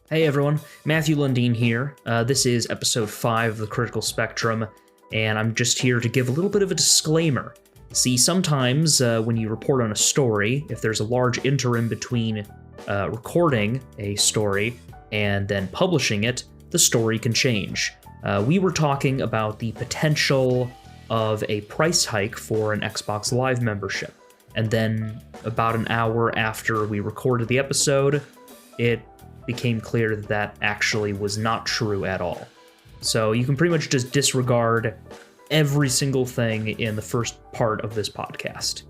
Hey everyone, Matthew Lundeen here. This is episode 5 of the Critical Spectrum, and I'm just here to give a little bit of a disclaimer. See, sometimes when you report on a story, if there's a large interim between recording a story and then publishing it, the story can change. We were talking about the potential of a price hike for an Xbox Live membership, and then about an hour after we recorded the episode, it became clear that that actually was not true at all. So you can pretty much just disregard every single thing in the first part of this podcast.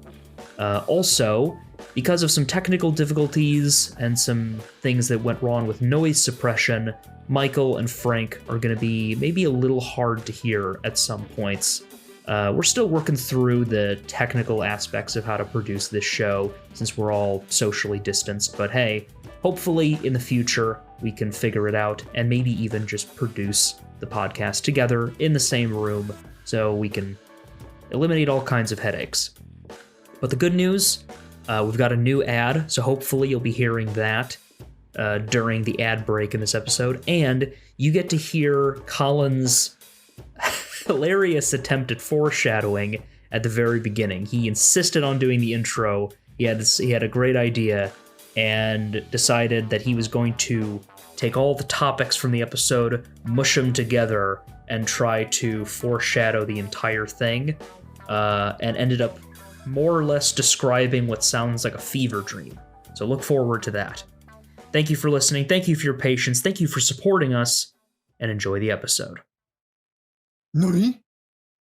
Also, because of some technical difficulties and some things that went wrong with noise suppression, Michael and Frank are going to be maybe a little hard to hear at some points. We're still working through the technical aspects of how to produce this show since we're all socially distanced, but hey, hopefully in the future we can figure it out and maybe even just produce the podcast together in the same room so we can eliminate all kinds of headaches. But the good news, we've got a new ad, so hopefully you'll be hearing that during the ad break in this episode, and you get to hear Colin's hilarious attempt at foreshadowing at the very beginning. He insisted on doing the intro. He had a great idea and decided that he was going to take all the topics from the episode, mush them together, and try to foreshadow the entire thing, and ended up more or less describing what sounds like a fever dream. So look forward to that. Thank you for listening, thank you for your patience, thank you for supporting us, and enjoy the episode. Nani?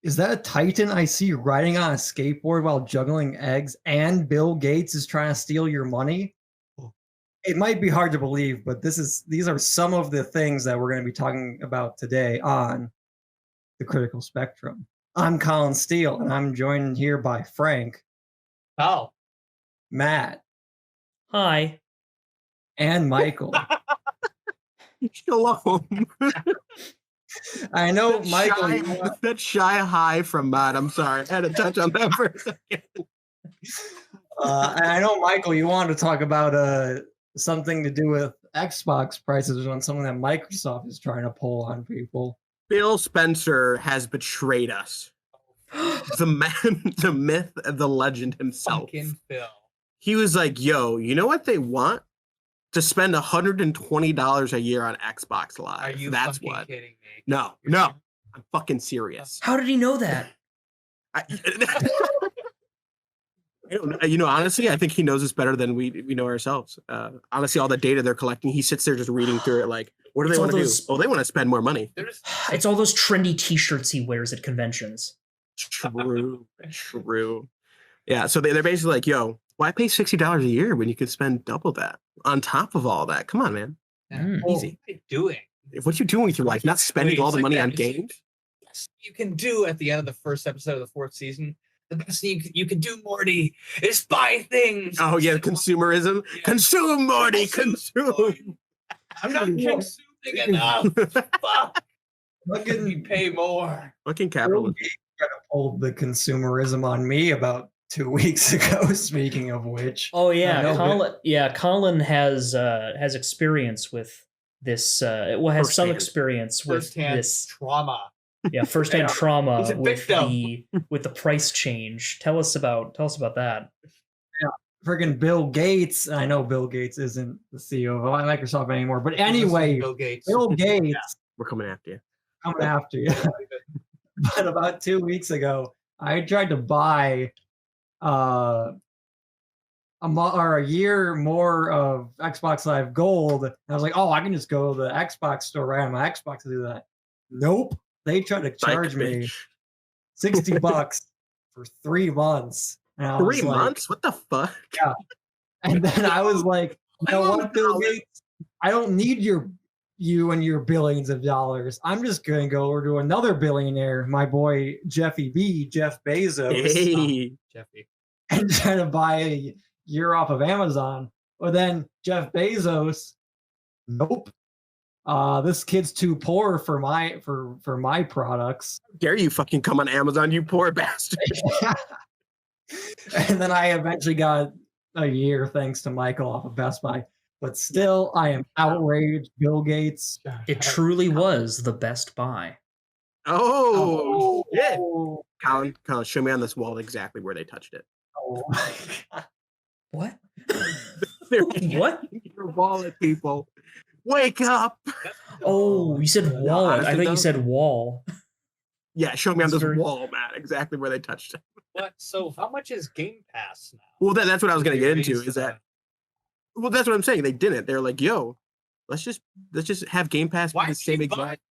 Is that a Titan I see riding on a skateboard while juggling eggs and Bill Gates is trying to steal your money? It might be hard to believe, but these are some of the things that we're going to be talking about today on the Critical Spectrum. I'm Colin Steele, and I'm joined here by Frank. Oh. Matt. Hi. And Michael. Shalom. I know, Michael. That shy hi from Matt. I'm sorry. I had to touch on that for a second. And I know, Michael, you wanted to talk about something to do with Xbox prices on something that Microsoft is trying to pull on people. Phil Spencer has betrayed us. The man, the myth, the legend himself. Fucking Phil. He was like, yo, you know what they want? To spend $120 a year on Xbox Live. Are you That's fucking what. kidding me? No. I'm fucking serious. How did he know that? Honestly, I think he knows us better than we know ourselves. Honestly, all the data they're collecting, he sits there just reading through it like, what do they want to do? Oh, they want to spend more money. It's all those trendy t-shirts he wears at conventions. True. Yeah, so they're basically like, yo, why pay $60 a year when you could spend double that on top of all that? Come on, man. Easy. What are you doing? What are you doing with your life? Not spending all the money on games? Yes, you can do at the end of the first episode of the 4th season. The best thing you can do, Morty, is buy things. Oh, yeah, consumerism. Yeah. Consume, Morty, consume. I'm not consuming enough. Fuck. You pay more. Fucking capitalism. Kind of pulled the consumerism on me about 2 weeks ago, speaking of which. Oh, yeah, Colin has experience with this, has some experience with this trauma. Yeah, firsthand trauma with the price change. Tell us about that. Yeah, friggin' Bill Gates. I know Bill Gates isn't the CEO of Microsoft anymore, but anyway, Bill Gates. Yeah. We're coming after you. But about 2 weeks ago, I tried to buy a year more of Xbox Live Gold. And I was like, oh, I can just go to the Xbox store right on my Xbox to do that. Nope. They tried to charge me $60 for 3 months. 3 months? What the fuck? Yeah. And then I was like, you know what, Bill Gates? I don't need you and your billions of dollars. I'm just going to go over to another billionaire, my boy Jeff Bezos. Hey, Jeffy. And try to buy a year off of Amazon. Well, then Jeff Bezos, nope. This kid's too poor for my products. How dare you fucking come on Amazon, you poor bastard. And then I eventually got a year, thanks to Michael, off of Best Buy. But still, I am outraged. Bill Gates. It truly was the Best Buy. Oh, shit. Colin, show me on this wall exactly where they touched it. Oh my God. What? They're What? your wallet, people. Wake up. Oh, you said wallet. honestly, I thought though- you said wall. Yeah, show me on That's this very- wall, Matt, exactly where they touched it. What? So how much is Game Pass now? Well, that's what I was going to They get into. raised Is the- that? Well, that's what I'm saying. They didn't. They're like, yo, let's just have Game Pass be Why the same did you buy exact.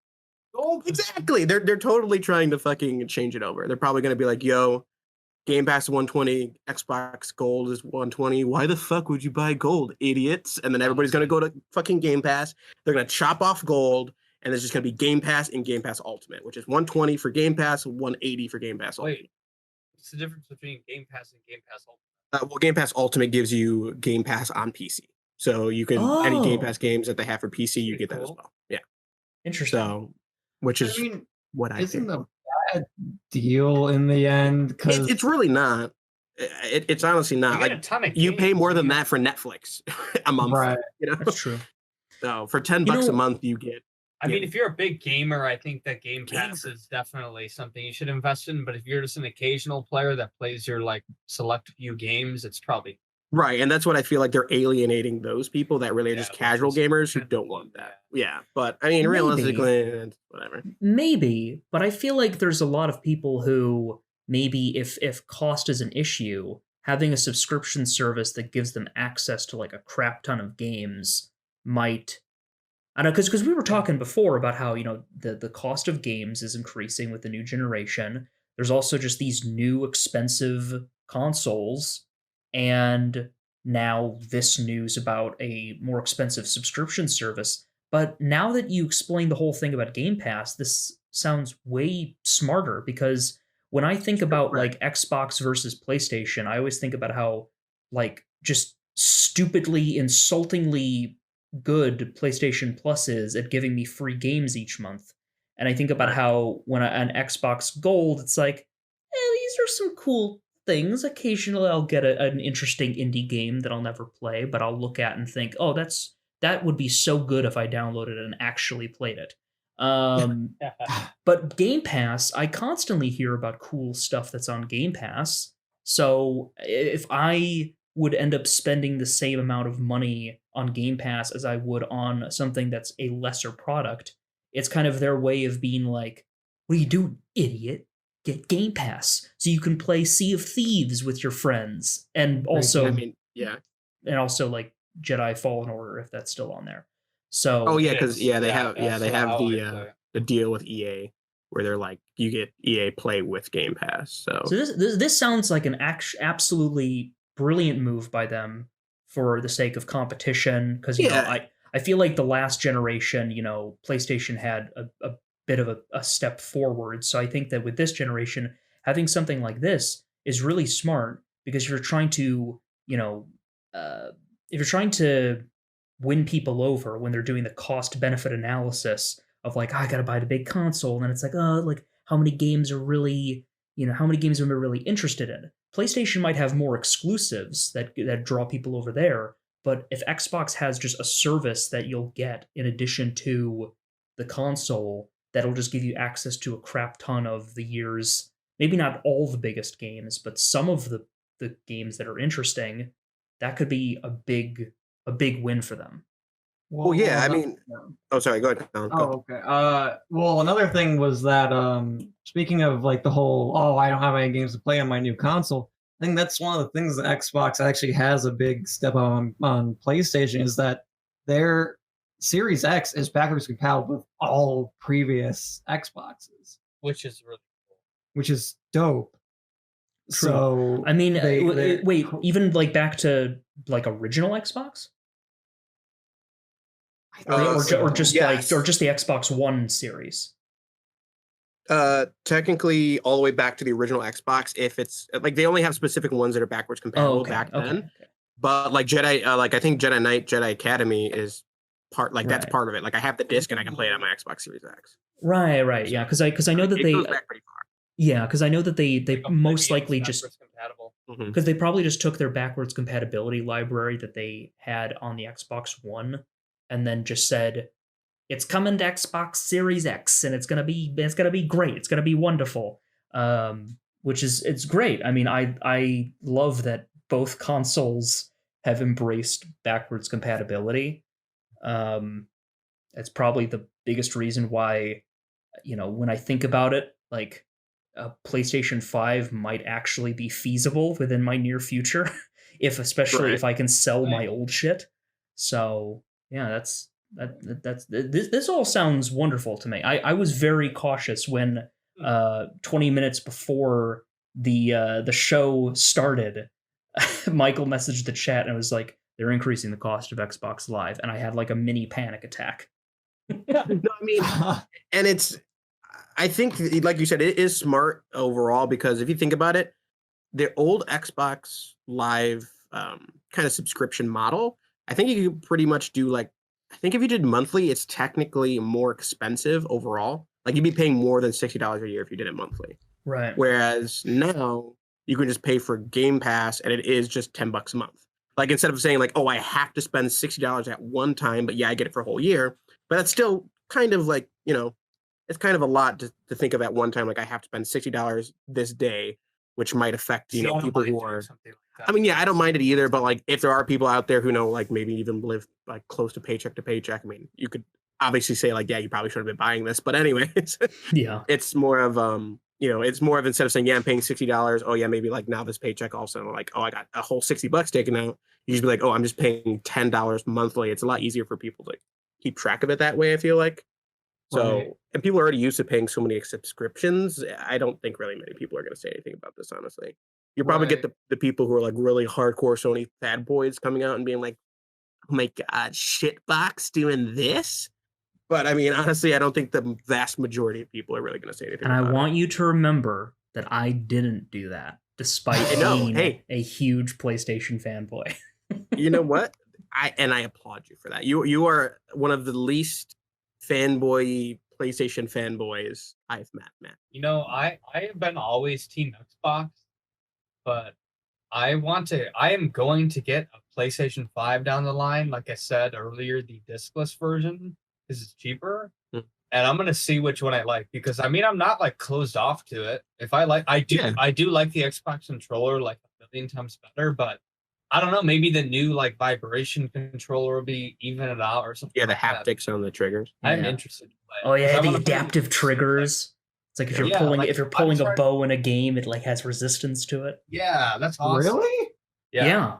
Gold? Exactly. They're totally trying to fucking change it over. They're probably going to be like, yo, Game Pass is 120, Xbox Gold is 120. Why the fuck would you buy gold, idiots? And then everybody's going to go to fucking Game Pass. They're going to chop off gold, and there's just going to be Game Pass and Game Pass Ultimate, which is 120 for Game Pass, 180 for Game Pass Ultimate. Wait, what's the difference between Game Pass and Game Pass Ultimate? Well, Game Pass Ultimate gives you Game Pass on PC. So you can, any Game Oh. Pass games that they have for PC, you Pretty get that as cool. well. Yeah. Interesting. So, which is I mean, what I isn't think. a bad deal in the end? Because It's really not. It's honestly You not. get a Like, ton of you pay games, more than you that for Netflix a month. right. You know? That's true. So for $10 You a know- month, you get. I mean, Yeah. if you're a big gamer, I think that Game Pass Gamer. is definitely something you should invest in. But if you're just an occasional player that plays your like select few games, it's probably Right. And that's what I feel like they're alienating those people that really are Yeah, just which casual is gamers who kind of don't cool, want that. Yeah. But I mean, Maybe. realistically, it's whatever. Maybe, but I feel like there's a lot of people who maybe if cost is an issue, having a subscription service that gives them access to like a crap ton of games might. I don't know, because we were talking before about how, you know, the cost of games is increasing with the new generation. There's also just these new expensive consoles, and now this news about a more expensive subscription service. But now that you explained the whole thing about Game Pass, this sounds way smarter, because when I think about like Xbox versus PlayStation, I always think about how like just stupidly, insultingly good PlayStation Plus is at giving me free games each month. And I think about Right. how when an Xbox Gold, it's like, these are some cool things. Occasionally I'll get an interesting indie game that I'll never play, but I'll look at and think, oh, that would be so good if I downloaded it and actually played it. But Game Pass, I constantly hear about cool stuff that's on Game Pass. So if I would end up spending the same amount of money on Game Pass as I would on something that's a lesser product, it's kind of their way of being like, what are you doing, idiot? Get Game Pass so you can play Sea of Thieves with your friends, and also I mean, yeah. and also like Jedi Fallen Order if that's still on there. So Oh yeah, It because is. they Yeah, have that's they have how I play the it. the deal with EA where they're like, you get EA Play with Game Pass. So So this sounds like an absolutely brilliant move by them for the sake of competition, because you know Yeah. I feel like the last generation, you know, PlayStation had a bit of a step forward. So I think that with this generation, having something like this is really smart, because if you're trying to, you know, if you're trying to win people over when they're doing the cost benefit analysis of like, I gotta buy the big console, and then it's like, oh, like how many games are really, you know, how many games am I really interested in? PlayStation might have more exclusives that draw people over there, but if Xbox has just a service that you'll get in addition to the console, that'll just give you access to a crap ton of the year's, maybe not all the biggest games, but some of the games that are interesting, that could be a big win for them. well, yeah. I ano- mean, oh sorry, go ahead. Colin, go. Oh, okay. Well, another thing was that speaking of like the whole, I don't have any games to play on my new console. I think that's one of the things that Xbox actually has a big step on PlayStation, is that their Series X is backwards compatible with all previous Xboxes, which is really cool. which is dope. True. So I mean, they- wait, even like back to like original Xbox, or just yes. like, or just the Xbox One series. Technically, all the way back to the original Xbox. If it's like they only have specific ones that are backwards compatible back then. Okay. But like Jedi, like I think Jedi Knight, Jedi Academy is part. Like that's Right. part of it. Like I have the disc and I can play it on my Xbox Series X. Right, yeah, because I know that It they goes back pretty far. yeah, because I know that they Like, most games likely just backwards compatible. Mhm. Because they probably just took their backwards compatibility library that they had on the Xbox One and then just said, it's coming to Xbox Series X and it's gonna be great. It's gonna be wonderful. Which is it's great. I mean, I love that both consoles have embraced backwards compatibility. It's probably the biggest reason why, when I think about it, like a PlayStation 5 might actually be feasible within my near future, especially Right. if I can sell my Right. old shit. So yeah, that's this all sounds wonderful to me. I was very cautious when 20 minutes before the show started, Michael messaged the chat and was like, they're increasing the cost of Xbox Live, and I had like a mini panic attack. No, I mean, and I think, like you said, it is smart overall because if you think about it, the old Xbox Live kind of subscription model, I think you could pretty much do like, I think if you did monthly, it's technically more expensive overall. Like you'd be paying more than $60 a year if you did it monthly. Right. Whereas now you can just pay for Game Pass and it is just $10 a month. Like instead of saying like, oh, I have to spend $60 at one time, but yeah, I get it for a whole year. But that's still kind of like, it's kind of a lot to think of at one time. Like I have to spend $60 this day, which might affect, See, I don't people mind who doing are. something like I that. mean, yeah, I don't mind it either. But like, if there are people out there who know, like maybe even live like close to paycheck, I mean, you could obviously say like, yeah, you probably should have been buying this. But anyways, Yeah. it's more of it's more of instead of saying, yeah, I'm paying $60. Oh yeah, maybe like now this paycheck also like, oh, I got a whole $60 taken out. You just be like, oh, I'm just paying $10 monthly. It's a lot easier for people to keep track of it that way, I feel like. So, Right. and people are already used to paying so many subscriptions. I don't think really many people are going to say anything about this, honestly. You'll probably get Right. the people who are like really hardcore Sony fanboys coming out and being like, oh my God, shitbox doing this. But I mean, honestly, I don't think the vast majority of people are really going to say anything And I about want you to remember that I didn't do that, despite I know. being Hey. a huge PlayStation fanboy. You know what? I applaud you for that. You are one of the least fanboy PlayStation fanboys I've met, Matt. I have been always Team Xbox, but I am going to get a PlayStation 5 down the line. Like I said earlier, the discless version because it's cheaper. Hmm. And I'm gonna see which one I like because I mean I'm not like closed off to it. If I like I do Yeah. I do like the Xbox controller like a million times better, but I don't know, maybe the new like vibration controller will be even it out or something. Yeah, the like that. haptics on the triggers. I'm Yeah. interested to play it, Oh 'cause yeah, I the wanna play adaptive with, triggers. It's like if you're Yeah, pulling like, if you're pulling a Uncharted- bow in a game, it like has resistance to it. Yeah, that's awesome. Really? Yeah.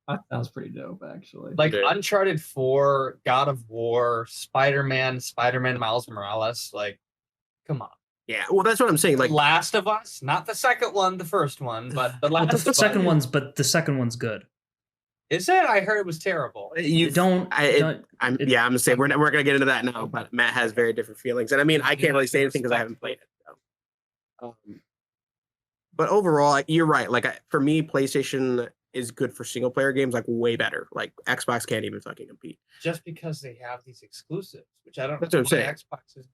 That sounds pretty dope, actually. Like Yeah. Uncharted 4, God of War, Spider-Man Miles Morales, like come on. Yeah, well, that's what I'm saying. Like, Last of Us, not the second one, the first one, but the Well, last the second one. one's good. Is it? I heard it was terrible. I'm I'm gonna say we're gonna get into that now. But Matt has very different feelings, and I mean, I can't really say anything because I haven't played it. So. But overall, you're right. Like for me, PlayStation is good for single player games, like way better. Like Xbox can't even fucking compete. Just because they have these exclusives, which I don't That's what I'm saying. Xbox is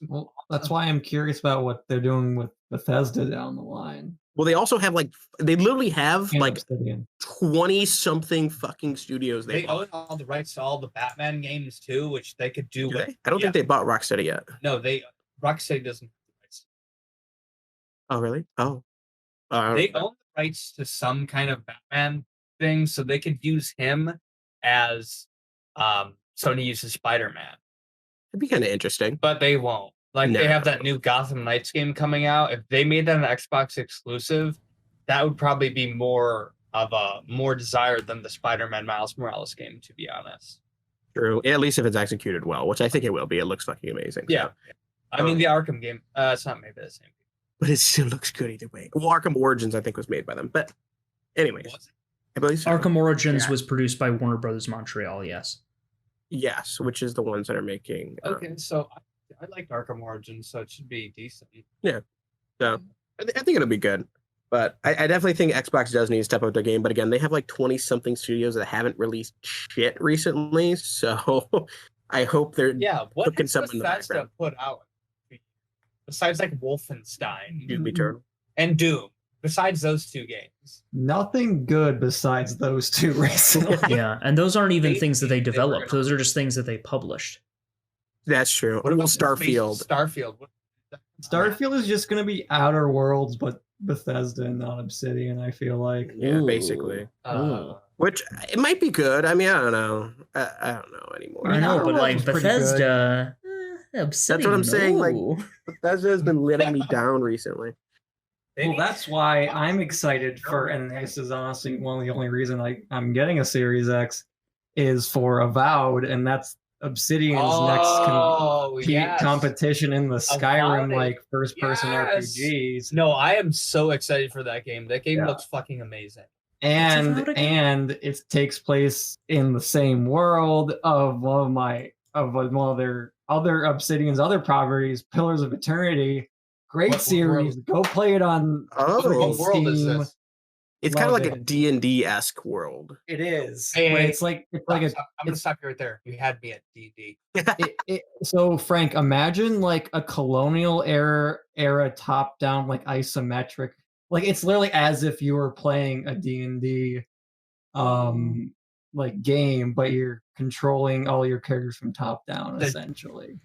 Well, that's why I'm curious about what they're doing with Bethesda down the line. Well, they also have they literally have And like Obsidian. 20 something fucking studios. they own all the rights to all the Batman games too, which they could do Do with. they? I don't think they bought Rocksteady yet. No, Rocksteady doesn't have the rights. Oh, really? Oh. They own the rights to some kind of Batman thing, so they could use him as Sony uses Spider-Man. It'd be kind of interesting. But they won't. Like No. they have that new Gotham Knights game coming out. If they made that an Xbox exclusive, that would probably be more desired than the Spider-Man Miles Morales game, to be honest. True. At least if it's executed well, which I think it will be. It looks fucking amazing. Yeah. So. I mean the Arkham game. It's not maybe the same. But it still looks good either way. Well, Arkham Origins, I think, was made by them. But anyways, Was it? I believe so. Arkham Origins Yeah. was produced by Warner Brothers Montreal. Yes. Yes, which is the ones that are making. Okay, so I liked Arkham Origins, so it should be decent. So I think it'll be good. But I definitely think Xbox does need to step up their game. But again, they have like 20 something studios that haven't released shit recently. So I hope they're What cooking has something in the Bethesda background. put out besides like Wolfenstein Doom Eternal. and Doom? besides those two games. Nothing good besides those two recently. Yeah, and those aren't even things that they were developed. gonna- Those are just things that they published. That's true. What about Starfield? Starfield. Starfield is just going to be Outer Worlds, but Bethesda and not Obsidian, I feel like. Yeah, Ooh. basically. Ooh. Which it might be good. I mean, I don't know. I don't know anymore. I know, Outer but Worlds like was pretty Bethesda, Obsidian. That's what I'm saying, like- ooh. Bethesda has been letting me down recently. Well, that's why I'm excited for, and this is honestly one of the only reason I'm getting a Series X, is for Avowed, and that's Obsidian's next competition in the Skyrim Avowed. like first-person Yes. RPGs. No, I am so excited for that game. That game Yeah. looks fucking amazing. And What's Avowed again? it takes place in the same world of one of their other Obsidian's other properties, Pillars of Eternity. Great What series. Go play it on Oh, What world is Steam. this? it's kind of Love like a it. D&D-esque world. It is. Hey, but hey, it's like I'm a gonna stop you right there. You had me at DD. so Frank, imagine like a colonial era top down like isometric. Like it's literally as if you were playing a D&D like game, but you're controlling all your characters from top down essentially.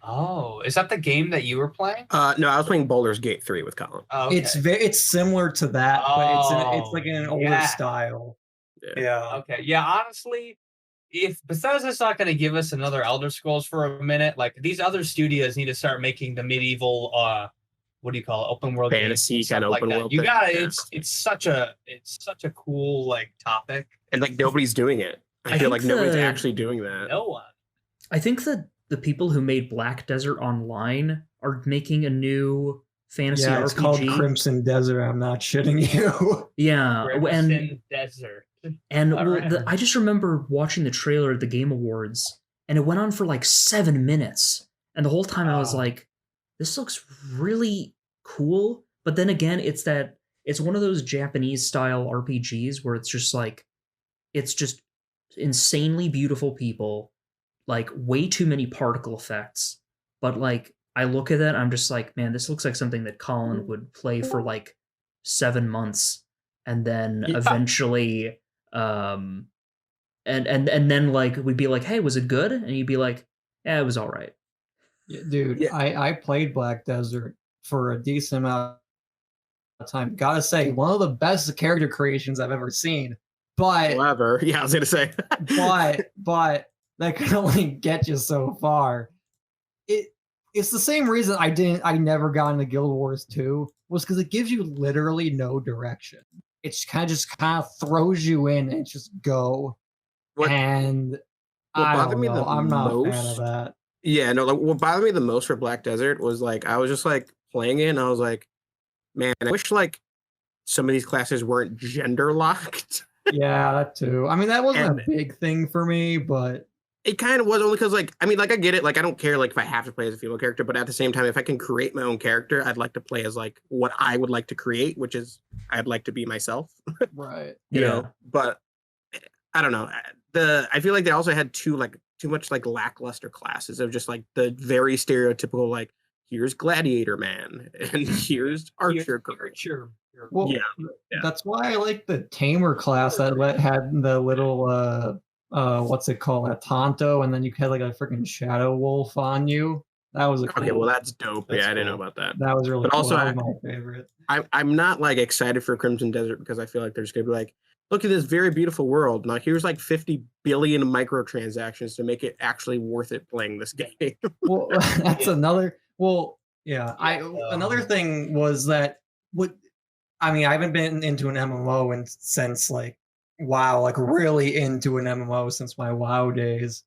Oh, is that the game that you were playing? No, I was playing Baldur's Gate 3 with Colin. Oh, okay. It's similar to that, but it's Oh, like in an older yeah. style. Yeah. Okay. Yeah, honestly, if Bethesda's not going to give us another Elder Scrolls for a minute, like these other studios need to start making the medieval what do you call it, open world Fantasy games and kind of stuff open like that. world You thing, got yeah. it's such a cool like topic. And like nobody's doing it. I I feel think like nobody's the- actually doing that. No one. I think that the people who made Black Desert Online are making a new fantasy Yeah, RPG. it's called Crimson Desert. I'm not shitting you. Yeah, and Crimson Desert. and All well, right. I just remember watching the trailer at the Game Awards, and it went on for like 7 minutes, and the whole time I was Oh. like, "This looks really cool." But then again, it's one of those Japanese style RPGs where it's just insanely beautiful people, like way too many particle effects. But like I look at that, I'm just like, man, this looks like something that Colin would play for like 7 months, and then Yeah. eventually, and then like we'd be like, hey, was it good? And you'd be like, yeah, it was all right. Yeah, dude, Yeah. I played Black Desert for a decent amount of time. Gotta say, one of the best character creations I've ever seen. But However, yeah, I was gonna say. but that can only get you so far. It's the same reason I never got into Guild Wars 2 was because it gives you literally no direction. It's kind of throws you in and just go. What- and what I bothered don't me know. the I'm not a fan most- of that. Yeah, no, like what bothered me the most for Black Desert was like I was just like playing it and I was like, man, I wish like some of these classes weren't gender locked. Yeah, that too. I mean, that wasn't And- a big thing for me, but It kind of was only because like I mean like I get it, like I don't care like if I have to play as a female character, but at the same time if I can create my own character, I'd like to play as like what I would like to create, which is I'd like to be myself. right. You know, but I don't know. I feel like they also had too much like lackluster classes of just like the very stereotypical like here's gladiator man and here's archer girl. Sure. Well, Yeah. that's why I like the tamer class that had the little what's it called, a Tonto, and then you had like a freaking shadow wolf on you. That was a cool. Okay, well that's dope. That's Yeah, I didn't know cool. about that. That was really But cool. also That was my favorite. I'm not like excited for Crimson Desert because I feel like they're just gonna be like, look at this very beautiful world. Now here's like 50 billion microtransactions to make it actually worth it playing this game. Well, that's another. Well, yeah. Another thing was that I mean, I haven't been into an MMO since like WoW, like really into an MMO since my WoW days.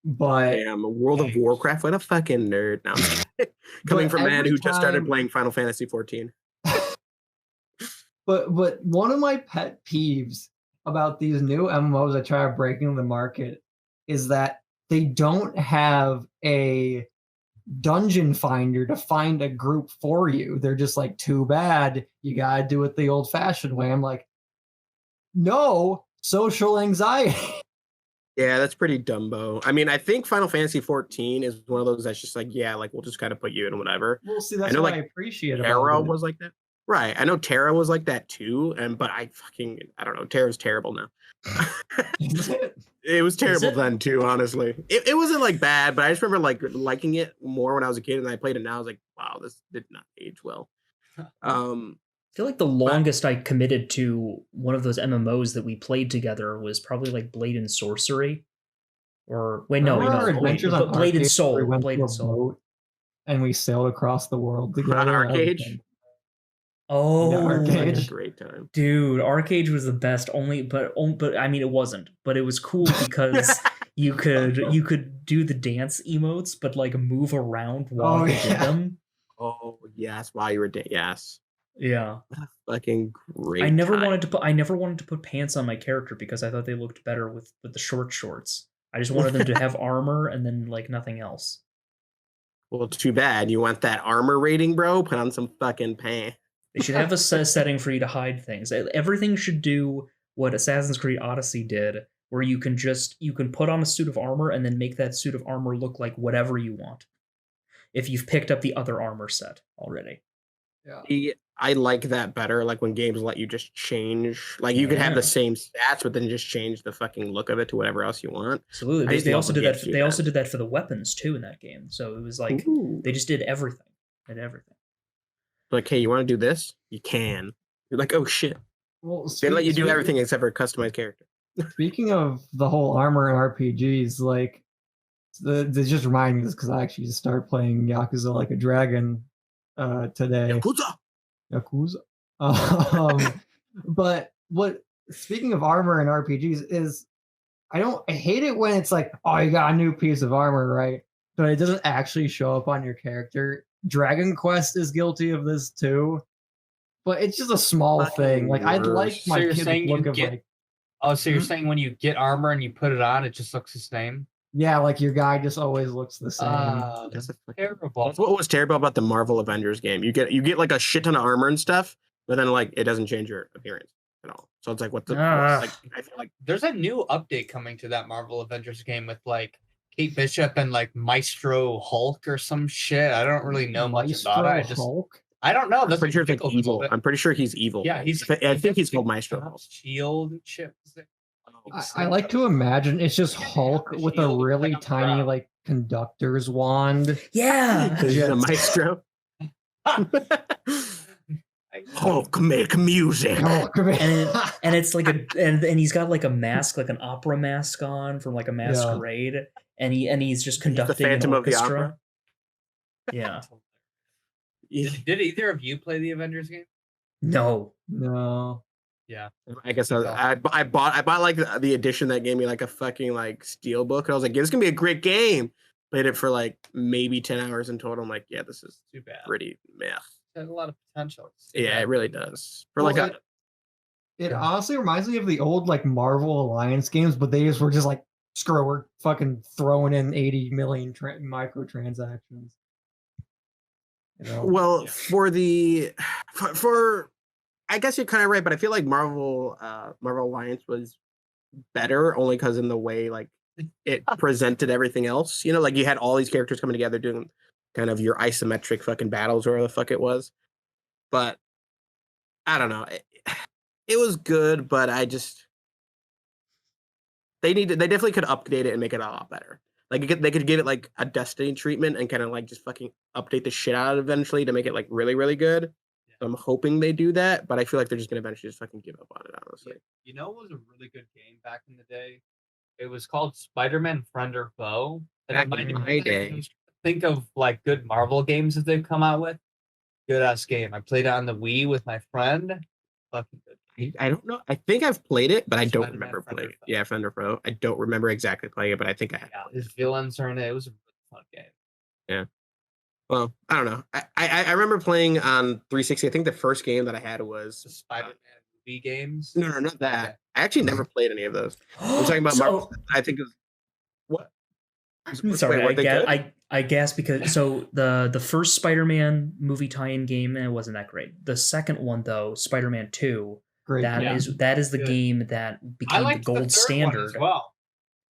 But Damn, World of Warcraft, what a fucking nerd. Now coming But from a man every who just started time- playing Final Fantasy 14. But one of my pet peeves about these new MMOs that try to break into the market is that they don't have a dungeon finder to find a group for you. They're just like, too bad, you gotta do it the old-fashioned way. I'm like, no, social anxiety. Yeah, that's pretty dumbo. I mean, I think Final Fantasy 14 is one of those that's just like, yeah, like we'll just kind of put you in whatever. Well, see, that's know, what like, I appreciate about Arrow it. was like that. Right. I know Terra was like that too, but I don't know. Terra's terrible now. It was terrible it? then too, honestly. It wasn't like bad, but I just remember like liking it more when I was a kid, and I played it now. I was like, wow, this did not age well. I feel like the longest I committed to one of those MMOs that we played together was probably like Blade and Sorcery. Or wait, no, Remember our adventures on Blade and Arcade Soul. where we went Blade to a and Soul. boat and we sailed across the world together. On That was Arcade? fun. Oh, Yeah, It was Arcade. a great time. dude, Arcade was the best. But I mean, it wasn't. But it was cool because you could do the dance emotes, but like move around while you did them. Oh yes, while you were yes. Yeah, Fucking great. I never time. wanted to put pants on my character because I thought they looked better with the short shorts. I just wanted them to have armor and then like nothing else. Well, it's too bad. You want that armor rating, bro? Put on some fucking pants. They should have a setting for you to hide things. Everything should do what Assassin's Creed Odyssey did, where you can put on a suit of armor and then make that suit of armor look like whatever you want. If you've picked up the other armor set already. Yeah. I like that better, like when games let you just change. Like you could have the same stats, but then just change the fucking look of it to whatever else you want. Absolutely. They also did that. They also did that for the weapons too in that game. So it was like they just did everything. Like, hey, you want to do this? You can. You're like, oh shit. Well, They let you do everything except for a customized character. Speaking of the whole armor in RPGs, like they just remind me of this because I actually just started playing Yakuza Like a Dragon today. Yakuza. But speaking of armor in RPGs is I hate it when it's like, oh, you got a new piece of armor, right? But it doesn't actually show up on your character. Dragon Quest is guilty of this too. But it's just a small thing. Like I'd like my kid to look of like. Oh, so you're saying when you get armor and you put it on, it just looks the same? Yeah, like your guy just always looks the same. That's terrible. That's what was terrible about the Marvel Avengers game. You get like a shit ton of armor and stuff, but then like it doesn't change your appearance at all. So it's like what the like I feel like there's a new update coming to that Marvel Avengers game with like Kate Bishop and like Maestro Hulk or some shit. I don't really know much about it. I don't know. I'm pretty sure it's like evil. I'm pretty sure he's evil. Yeah, I think he's called Maestro Hulk. Shield chip. I like to imagine it's just Hulk with a really tiny like conductor's wand. Yeah, he's a maestro. Hulk make music. and it's like and he's got like a mask, like an opera mask on from like a masquerade, and he's just conducting the Phantom an of the orchestra. Opera. Yeah. Did either of you play the Avengers game? No. Yeah, I guess I bought like the edition that gave me like a fucking like steel book. And I was like, yeah, this is gonna be a great game. Played it for like maybe 10 hours in total. I'm like, yeah, this is too bad. Pretty meh. It has a lot of potential. Yeah, it really does. For it honestly reminds me of the old like Marvel Alliance games, but they were just like, screw, we're fucking throwing in 80 million microtransactions. You know? Well, for I guess you're kind of right, but I feel like Marvel Alliance was better only because in the way like it presented everything else. You know, like you had all these characters coming together doing kind of your isometric fucking battles or whatever the fuck it was. But I don't know. It was good, but they definitely could update it and make it a lot better. Like they could give it like a Destiny treatment and kind of like just fucking update the shit out of it eventually to make it like really, really good. So I'm hoping they do that, but I feel like they're just gonna eventually just fucking give up on it, honestly. You know, it was a really good game back in the day. It was called Spider-Man Friend or Foe. Back in my day. Think of like good Marvel games that they've come out with. Good ass game. I played it on the Wii with my friend. Fucking good. I don't know. I think I've played it, but I don't Spider-Man remember Friend playing or it. Foe. Yeah, Friend or Foe. I don't remember exactly playing it, but I think I have. Yeah, his villains are in it. It was a really fun game. Yeah. Well, I don't know. I remember playing on 360. I think the first game that I had was The Spider-Man movie games. No, not that. I actually never played any of those. I'm talking about Marvel. I think it was what? Sorry, Wait, I guess because the first Spider-Man movie tie-in game, it wasn't that great. The second one though, Spider-Man 2, Great. that is the game that became the gold standard. As well.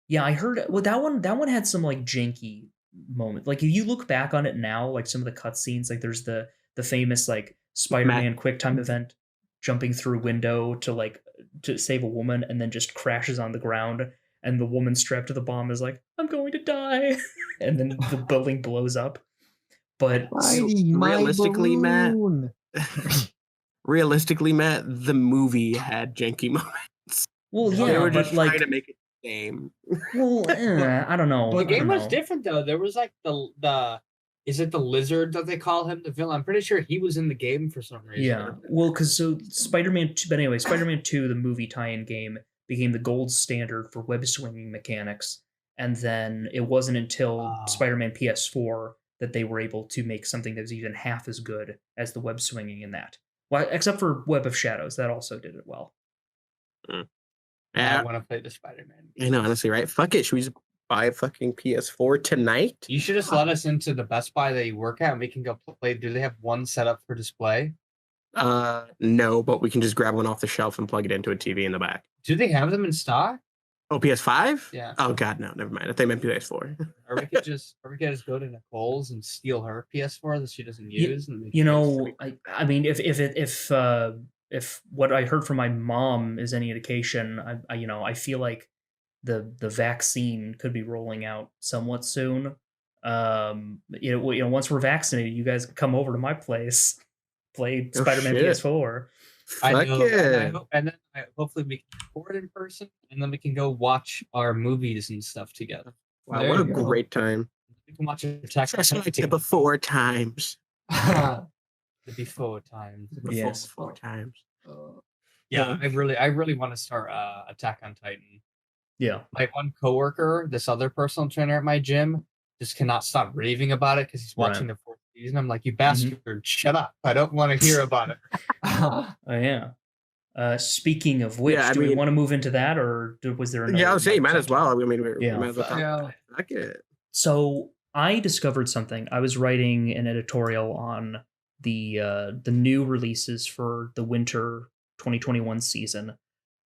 Yeah, I heard. Well, that one had some like janky moments. Like if you look back on it now, like some of the cutscenes, like there's the famous like Spider-Man quick time event, jumping through window to save a woman, and then just crashes on the ground, and the woman strapped to the bomb is like, I'm going to die, and then the building blows up. But realistically, Matt, balloon. the movie had janky moments. Well, They yeah, were but just like, trying to make it the same. well, I don't know. The I game don't was know. different though. There was like the is it the lizard that they call him the villain? I'm pretty sure he was in the game for some reason. Yeah, well, because so Spider-Man 2, but anyway, Spider-Man 2, the movie tie-in game, became the gold standard for web swinging mechanics, and then it wasn't until Spider-Man PS4 that they were able to make something that was even half as good as the web swinging in that. Well, except for Web of Shadows, that also did it well. I want to play the Spider-Man. I know, honestly, right? Fuck it. Should we just buy a fucking PS4 tonight? You should just let us into the Best Buy that you work at, and we can go play. Do they have one set up for display? No, but we can just grab one off the shelf and plug it into a TV in the back. Do they have them in stock? Oh, PS5? Yeah. Oh god, no, never mind. I think I meant PS4. Or we could just go to Nicole's and steal her PS4 that she doesn't use. And I mean, if what I heard from my mom is any indication, I feel like the vaccine could be rolling out somewhat soon. Once we're vaccinated, you guys can come over to my place, play Spider-Man PS4. I know, and then hopefully we can record in person, and then we can go watch our movies and stuff together. Wow, what a great time! We can watch Attack on Especially Titan. before times. The before times. Yes. Before times. Yeah, I really want to start Attack on Titan. Yeah. My one coworker, this other personal trainer at my gym, just cannot stop raving about it because he's watching the fourth season. I'm like, you bastard, shut up. I don't want to hear about it. Oh, yeah. Speaking of which, we want to move into that, or was there another? Yeah, I was saying, might as well. I mean, we might as well talk about it. Fuck it. So I discovered something. I was writing an editorial on the new releases for the winter 2021 season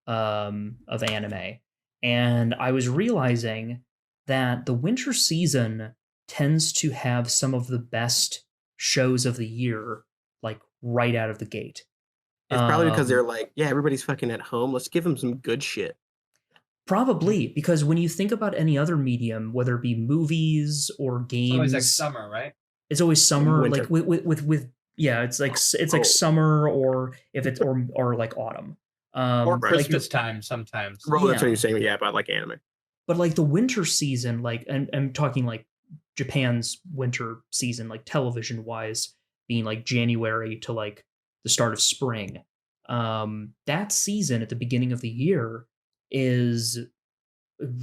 of anime, and I was realizing that the winter season tends to have some of the best shows of the year, like right out of the gate. It's probably because they're like, yeah, everybody's fucking at home. Let's give them some good shit. Probably, because when you think about any other medium, whether it be movies or games, It's always like summer, right? It's always summer, Winter. like with yeah, it's like like summer, or if it's or like autumn, Or like Christmas time sometimes. Well, that's what you're saying. Yeah, about like anime. But like the winter season, like I'm talking like Japan's winter season, like television wise, being like January to like the start of spring. That season at the beginning of the year is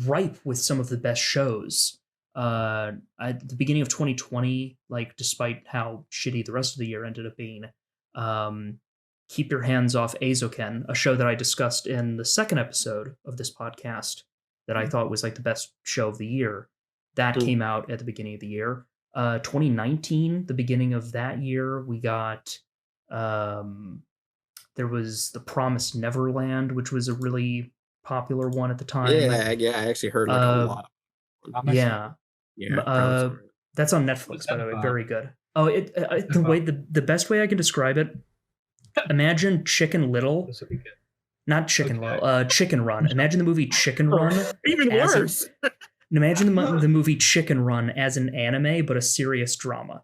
ripe with some of the best shows. At the beginning of 2020, like despite how shitty the rest of the year ended up being, Keep Your Hands Off Eizouken, a show that I discussed in the second episode of this podcast that I thought was like the best show of the year. That came out at the beginning of the year. 2019, the beginning of that year, we got there was The Promised Neverland, which was a really popular one at the time. Yeah, I actually heard like a lot. Yeah. That's on Netflix, by the way. Very good. Oh, the best way I can describe it, imagine Chicken Little. Not Chicken Little, Chicken Run. Imagine the movie Chicken Run. Even worse. Imagine the movie Chicken Run as an anime, but a serious drama.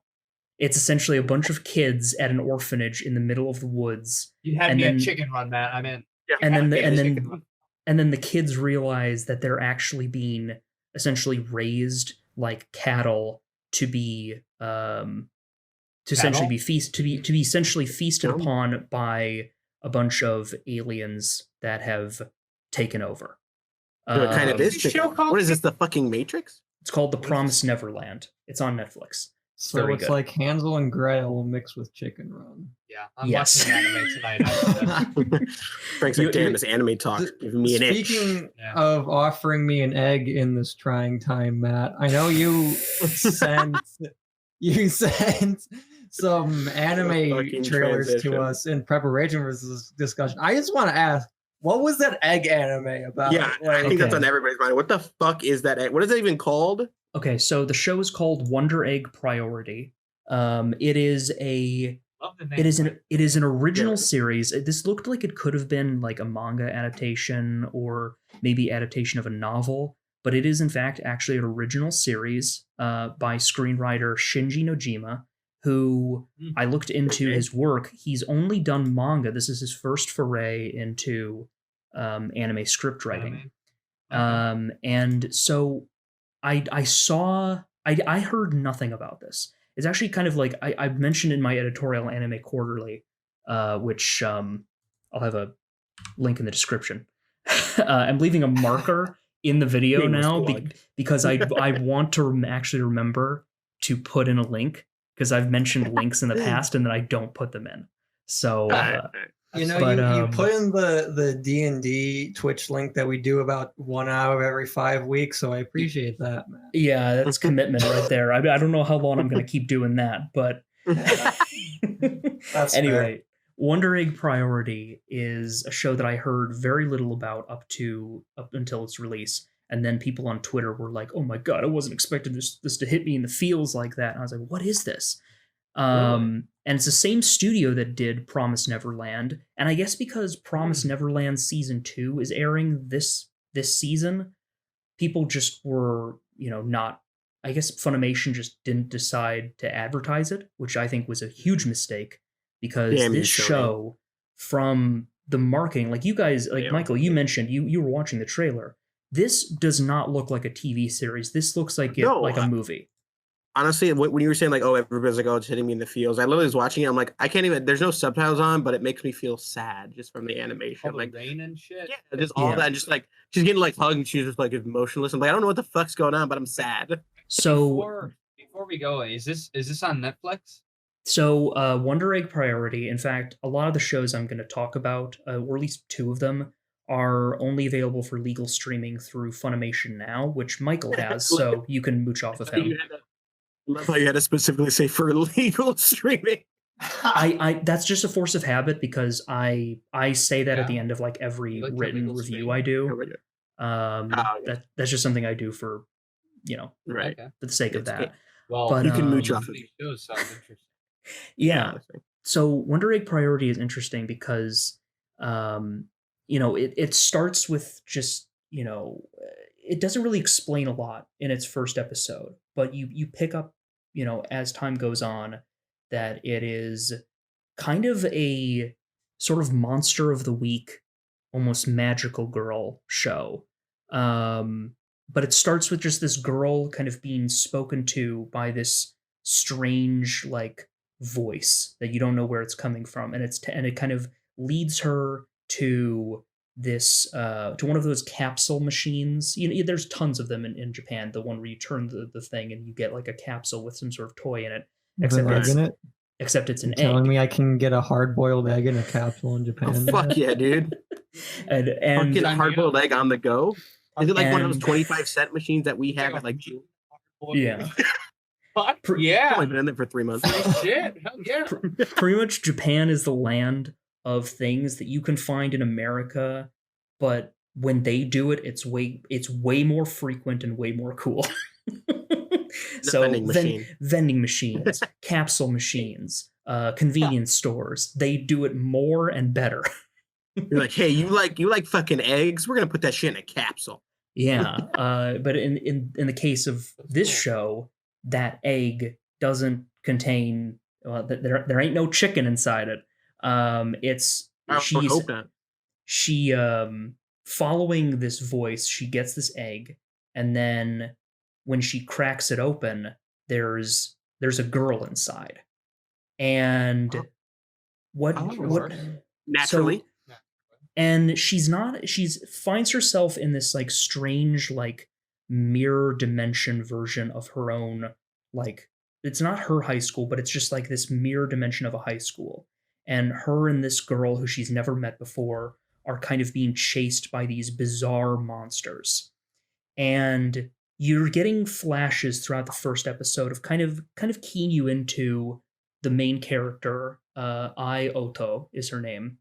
It's essentially a bunch of kids at an orphanage in the middle of the woods. You had me at Chicken Run, Matt. I'm in. And then the kids realize that they're actually being essentially raised like cattle to be essentially feasted upon by a bunch of aliens that have taken over. It kind of is. What is this? The fucking Matrix? It's called The Promised Neverland. It's on Netflix. So it's like Hansel and Gretel mixed with Chicken Run. Yeah, I'm watching anime tonight. Frank's like, damn, this anime talk giving me an itch. Speaking of offering me an egg in this trying time, Matt, I know you sent some anime trailers to us in preparation for this discussion. I just want to ask, what was that egg anime about? Yeah, I think that's on everybody's mind. What the fuck is that egg? What is it even called? Okay, so the show is called Wonder Egg Priority. It is a Love the name. It is an original series. This looked like it could have been like a manga adaptation or maybe adaptation of a novel, but it is in fact actually an original series by screenwriter Shinji Nojima, who I looked into his work. He's only done manga. This is his first foray into anime script writing. And so I heard nothing about this. It's actually kind of like I mentioned in my editorial Anime Quarterly, which I'll have a link in the description. I'm leaving a marker in the video now because I want to actually remember to put in a link, because I've mentioned links in the past and then I don't put them in. So you put in the D&D Twitch link that we do about 1 hour every 5 weeks, so I appreciate that, man. Yeah, that's commitment right there. I don't know how long I'm going to keep doing that, but That's anyway, fair. Wonder Egg Priority is a show that I heard very little about up until its release, and then people on Twitter were like, "Oh my god, I wasn't expecting this to hit me in the feels like that." And I was like, "What is this?" And it's the same studio that did Promise Neverland, and I guess because Promise Neverland season 2 is airing this season, people just were, not. I guess Funimation just didn't decide to advertise it, which I think was a huge mistake, because this show, from the marketing, like you guys, like Michael, you mentioned you were watching the trailer. This does not look like a TV series. This looks like like a movie. Honestly, when you were saying like, oh, everybody's like, oh, it's hitting me in the feels, I literally was watching it. I'm like, I can't even. There's no subtitles on, but it makes me feel sad just from the animation, all like the rain and shit. Yeah, just all that, and just like she's getting like hugged, and she's just like emotionless. I'm like, I don't know what the fuck's going on, but I'm sad. So before we go, is this on Netflix? So Wonder Egg Priority. In fact, a lot of the shows I'm going to talk about, or at least 2 of them, are only available for legal streaming through Funimation Now, which Michael has, so you can mooch off of him. I love how you had to specifically say for legal streaming. I that's just a force of habit, because I say that at the end of like every written review I do. That's just something I do for, right, for the sake of that. Well, but you can mooch off of these shows sound interesting. Yeah. So Wonder Egg Priority is interesting because, it starts with just, it doesn't really explain a lot in its first episode, but you pick up, as time goes on, that it is kind of a sort of monster of the week, almost magical girl show. But it starts with just this girl kind of being spoken to by this strange, like, voice that you don't know where it's coming from, and it kind of leads her to this to one of those capsule machines. There's tons of them in Japan. The one where you turn the thing and you get like a capsule with some sort of toy in it. Except it's an egg. Telling me I can get a hard-boiled egg in a capsule in Japan. Oh, fuck yeah, dude. and get a hard-boiled egg on the go. Is it like one of those 25-cent machines that we have at like June? Yeah. Yeah. I've only been in there for 3 months. Shit. Hell yeah. Pretty much Japan is the land of things that you can find in America, but when they do it, it's way more frequent and way more cool. So vending machines, capsule machines, convenience stores, they do it more and better. You're like, hey, you like fucking eggs? We're gonna put that shit in a capsule. Yeah. But in the case of this show, that egg doesn't contain there ain't no chicken inside it. She following this voice, she gets this egg, and then when she cracks it open, there's a girl inside. And what naturally. So, and she's finds herself in this like strange like mirror dimension version of her own, like, it's not her high school, but it's just like this mirror dimension of a high school. And her and this girl who she's never met before are kind of being chased by these bizarre monsters. And you're getting flashes throughout the first episode of kind of keying you into the main character. Ai Oto is her name.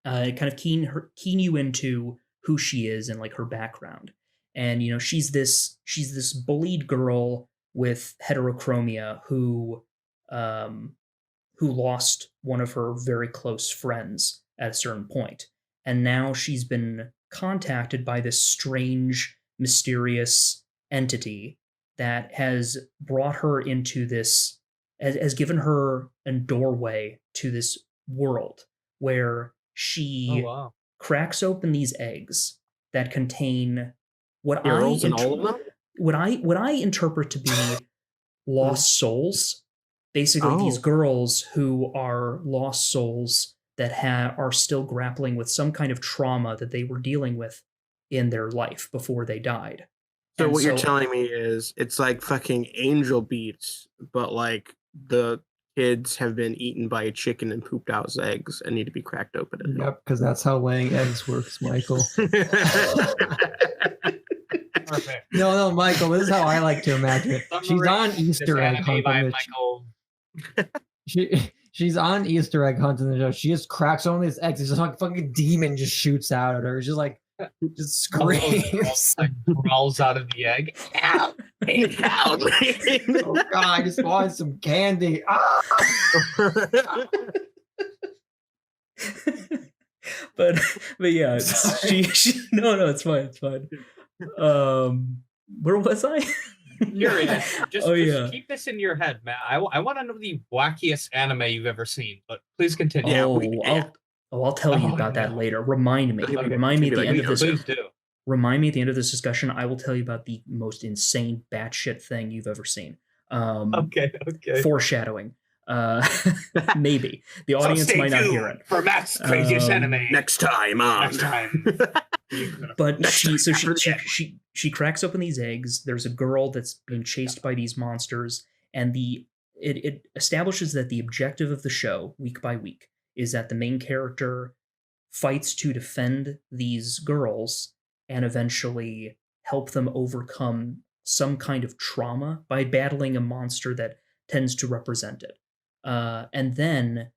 Kind of keying you into who she is and like her background. And she's this bullied girl with heterochromia who who lost one of her very close friends at a certain point. And now she's been contacted by this strange, mysterious entity that has brought her into this, has given her a doorway to this world where she cracks open these eggs that contain what Girls and all of them? what I interpret to be lost souls. Basically, these girls who are lost souls that are still grappling with some kind of trauma that they were dealing with in their life before they died. So what you're telling me is it's like fucking Angel Beats, but like the kids have been eaten by a chicken and pooped out as eggs and need to be cracked open. Yep, because that's how laying eggs works, Michael. Perfect. No, Michael, this is how I like to imagine it. She's on Easter egg Anime by hunting. Michael. She's on Easter egg hunting the show. She just cracks on these eggs. It's just like a fucking demon just shoots out at her. It's just like just screams. Like crawls out of the egg. Ow! Ow! Oh god, I just want some candy. Ah! but yeah, she no, it's fine. Where was I? Just keep this in your head, Matt. I want to know the wackiest anime you've ever seen, but please continue. I'll tell you about that later. Remind me. Remind me at the end of this. Please do. Remind me at the end of this discussion. I will tell you about the most insane batshit thing you've ever seen. Okay. Foreshadowing. Maybe the audience might not hear it. For Matt's craziest anime Next time on. Next time. But she cracks open these eggs. There's a girl that's being chased by these monsters, and it establishes that the objective of the show, week by week, is that the main character fights to defend these girls and eventually help them overcome some kind of trauma by battling a monster that tends to represent it. And then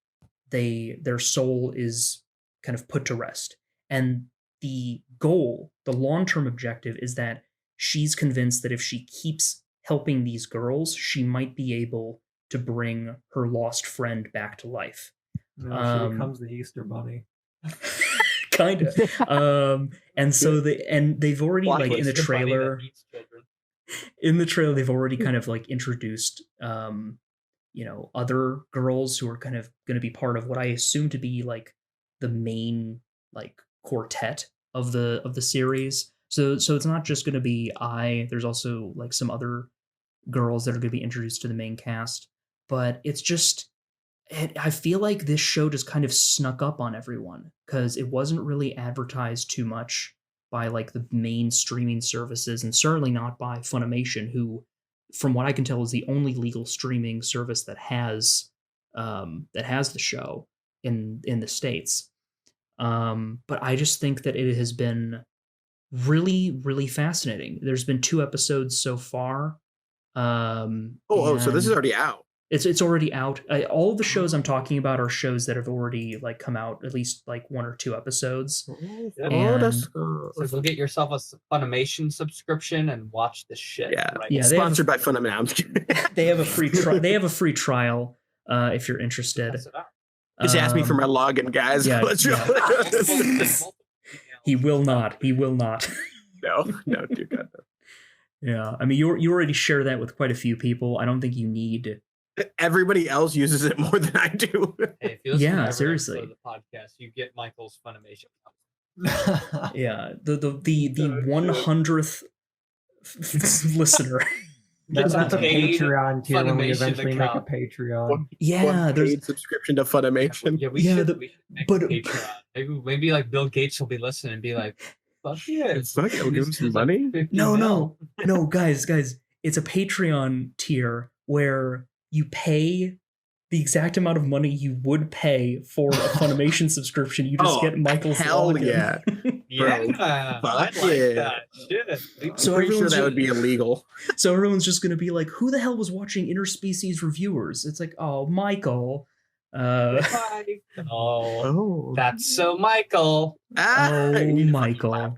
their soul is kind of put to rest. And the goal, the long-term objective, is that she's convinced that if she keeps helping these girls, she might be able to bring her lost friend back to life. No, she becomes the Easter Bunny. Kind of. And so they've already like in the trailer. In the trailer, they've already kind of like introduced other girls who are kind of going to be part of what I assume to be like the main like quartet of the series. So it's not just going to be there's also like some other girls that are going to be introduced to the main cast, but it's just I feel like this show just kind of snuck up on everyone because it wasn't really advertised too much by like the main streaming services, and certainly not by Funimation, who, from what I can tell, is the only legal streaming service that has the show in the States. But I just think that it has been really, really fascinating. There's been 2 episodes so far. So this is already out. It's already out. All of the shows I'm talking about are shows that have already like come out, at least like 1 or 2 episodes. So go get yourself a Funimation subscription and watch this shit. Yeah, sponsored by Funimation. They have a free trial. They have a free trial if you're interested. Just ask me for my login, guys. Yeah. He will not. No, dear God. Yeah, I mean, you already share that with quite a few people. I don't think you need. Everybody else uses it more than I do. Hey, if you listen to seriously. The podcast, you get Michael's Funimation. Yeah, the 100th listener. That's a Patreon tier when we eventually make a Patreon. Yeah, there's paid subscription to Funimation. Yeah, we should make a Patreon. Maybe like Bill Gates will be listening and be like, "Fuck yeah, I'll give him some money." No, guys, it's a Patreon tier where you pay the exact amount of money you would pay for a Funimation subscription. You just get Michael's login. Yeah. Yeah, I like that shit. So pretty sure that would be illegal. So everyone's just going to be like, who the hell was watching Interspecies Reviewers? It's like, oh, Michael. That's so Michael. Michael.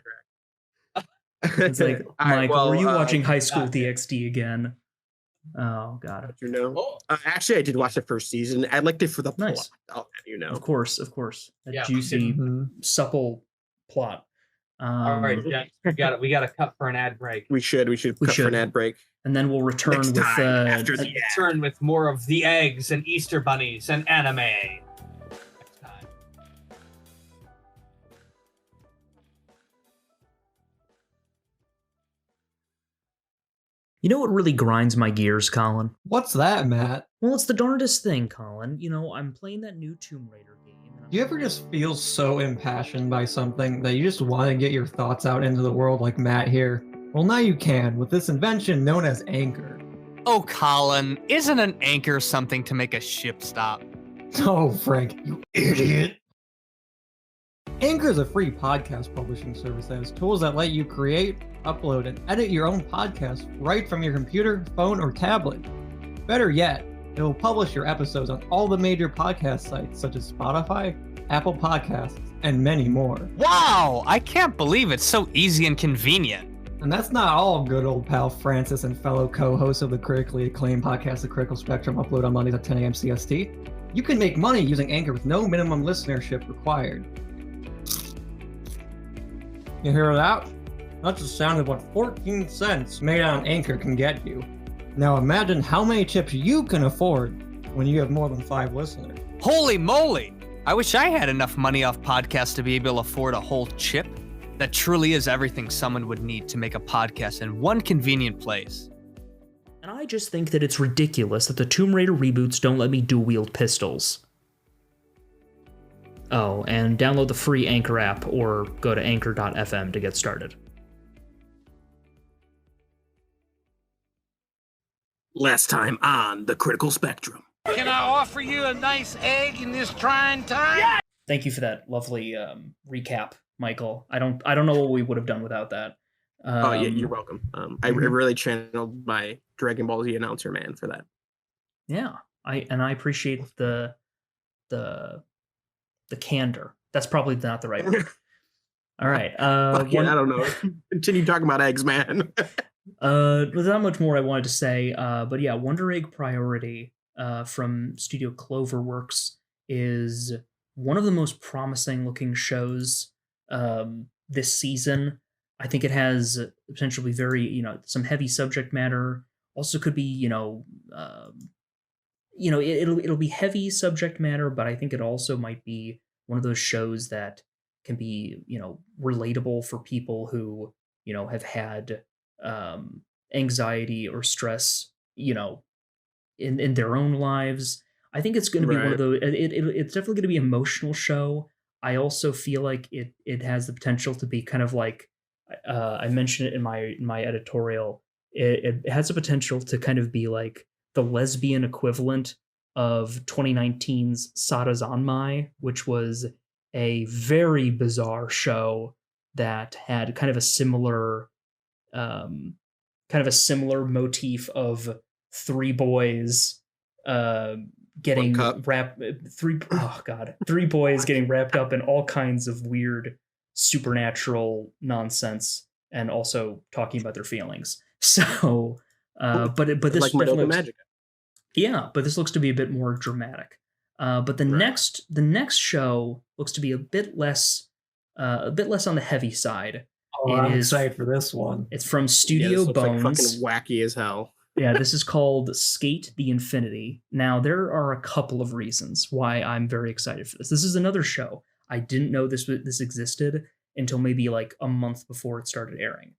It's like, Michael, were you watching High School DxD again? Oh, got it. You know. Oh, Actually, I did watch the first season. I liked it for the Nice. plot. I'll let you know. Of course. A Yeah. juicy, Mhm. supple plot. all right, gents, we got to cut for an ad break. We should cut for should. an ad break. And then we'll return Next with time, after the ad. Return with more of the eggs and Easter bunnies and anime. Next time. You know what really grinds my gears, Colin? What's that, Matt? Well, it's the darndest thing, Colin. You know, I'm playing that new Tomb Raider game. And Do you ever just feel so impassioned by something that you just want to get your thoughts out into the world like Matt here? Well, now you can with this invention known as Anchor. Oh, Colin, isn't an anchor something to make a ship stop? Oh, Frank, you idiot. Anchor is a free podcast publishing service that has tools that let you create, upload, and edit your own podcast right from your computer, phone, or tablet. Better yet, it will publish your episodes on all the major podcast sites such as Spotify, Apple Podcasts, and many more. Wow, I can't believe it's so easy and convenient. And that's not all, good old pal Francis and fellow co-hosts of the critically acclaimed podcast The Critical Spectrum upload on Mondays at 10 a.m. CST. You can make money using Anchor with no minimum listenership required. You hear that? That's the sound of what 14 cents made on Anchor can get you. Now imagine how many chips you can afford when you have more than 5 listeners. Holy moly! I wish I had enough money off podcasts to be able to afford a whole chip. That truly is everything someone would need to make a podcast in one convenient place. And I just think that it's ridiculous that the Tomb Raider reboots don't let me dual-wield pistols. Oh, and download the free Anchor app or go to anchor.fm to get started. Last time on the Critical Spectrum. Can I offer you a nice egg in this trying time? Yeah! Thank you for that lovely recap, Michael. I don't know what we would have done without that. Oh yeah, you're welcome. I really channeled my Dragon Ball Z announcer man for that. Yeah, I appreciate the candor. That's probably not the right word. All right. I don't know. Continue talking about eggs, man. There's not much more I wanted to say, but yeah, Wonder Egg Priority from Studio Cloverworks is one of the most promising looking shows this season. I think it has potentially very, some heavy subject matter. Also could be, it'll be heavy subject matter, but I think it also might be one of those shows that can be, relatable for people who, have had anxiety or stress, in their own lives. I think it's going to be one of those. It's definitely going to be an emotional show. I also feel like it has the potential to be kind of like I mentioned it in my editorial. It has the potential to kind of be like the lesbian equivalent of 2019's Sarazanmai, which was a very bizarre show that had kind of a similar motif of 3 boys getting three boys getting wrapped up in all kinds of weird supernatural nonsense and also talking about their feelings. So but this like definitely Magic. Yeah, but this looks to be a bit more dramatic. But the next show looks to be a bit less on the heavy side. Oh, I'm excited for this one. It's from Studio Bones. Like fucking wacky as hell. Yeah, this is called Skate the Infinity. Now, there are a couple of reasons why I'm very excited for this. This is another show. I didn't know this existed until maybe like a month before it started airing.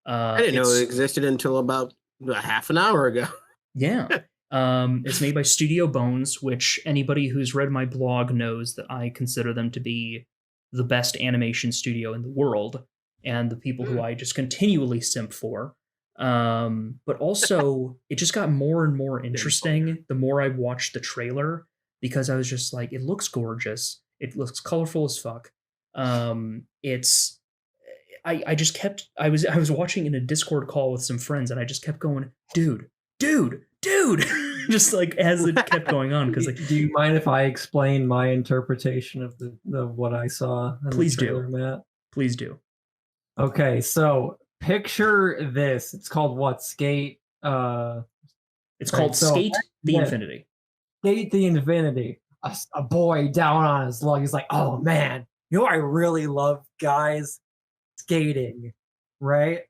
I didn't know it existed until about a half an hour ago. Yeah. It's made by Studio Bones, which anybody who's read my blog knows that I consider them to be the best animation studio in the world and the people who I just continually simp for. But also it just got more and more interesting the more I watched the trailer, because I was just like, it looks gorgeous. It looks colorful as fuck. I was watching in a Discord call with some friends and I just kept going, dude, just like as it kept going on. Because like, do you mind if I explain my interpretation of what I saw in Please the trailer, do. Matt? Please do. Okay, so picture this. It's called what? Skate It's Right, called so- Skate the yeah. Infinity. Skate the Infinity. A boy down on his luck. He's like, oh man, you know what I really love, guys? Skating, right?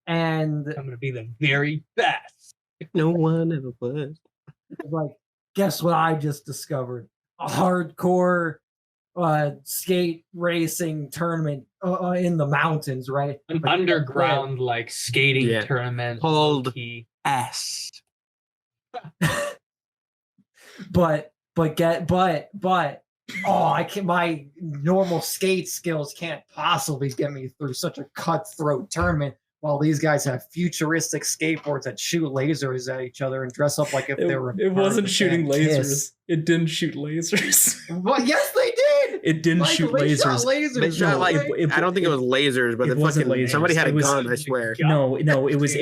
And I'm gonna be the very best. No one ever was. like, guess what I just discovered? A hardcore skate racing tournament in the mountains, right? An But- underground like skating Yeah. tournament. Called- low-key. S. but I can my normal skate skills can't possibly get me through such a cutthroat tournament while these guys have futuristic skateboards that shoot lasers at each other and dress up like if they were It wasn't shooting lasers. Kiss. It didn't shoot lasers. Well, yes they did. It didn't Michael, shoot they shot lasers. lasers. They shot No, like it- I don't think it was lasers, but it the wasn't fucking lasers. somebody had It a was- gun. I swear. No, it was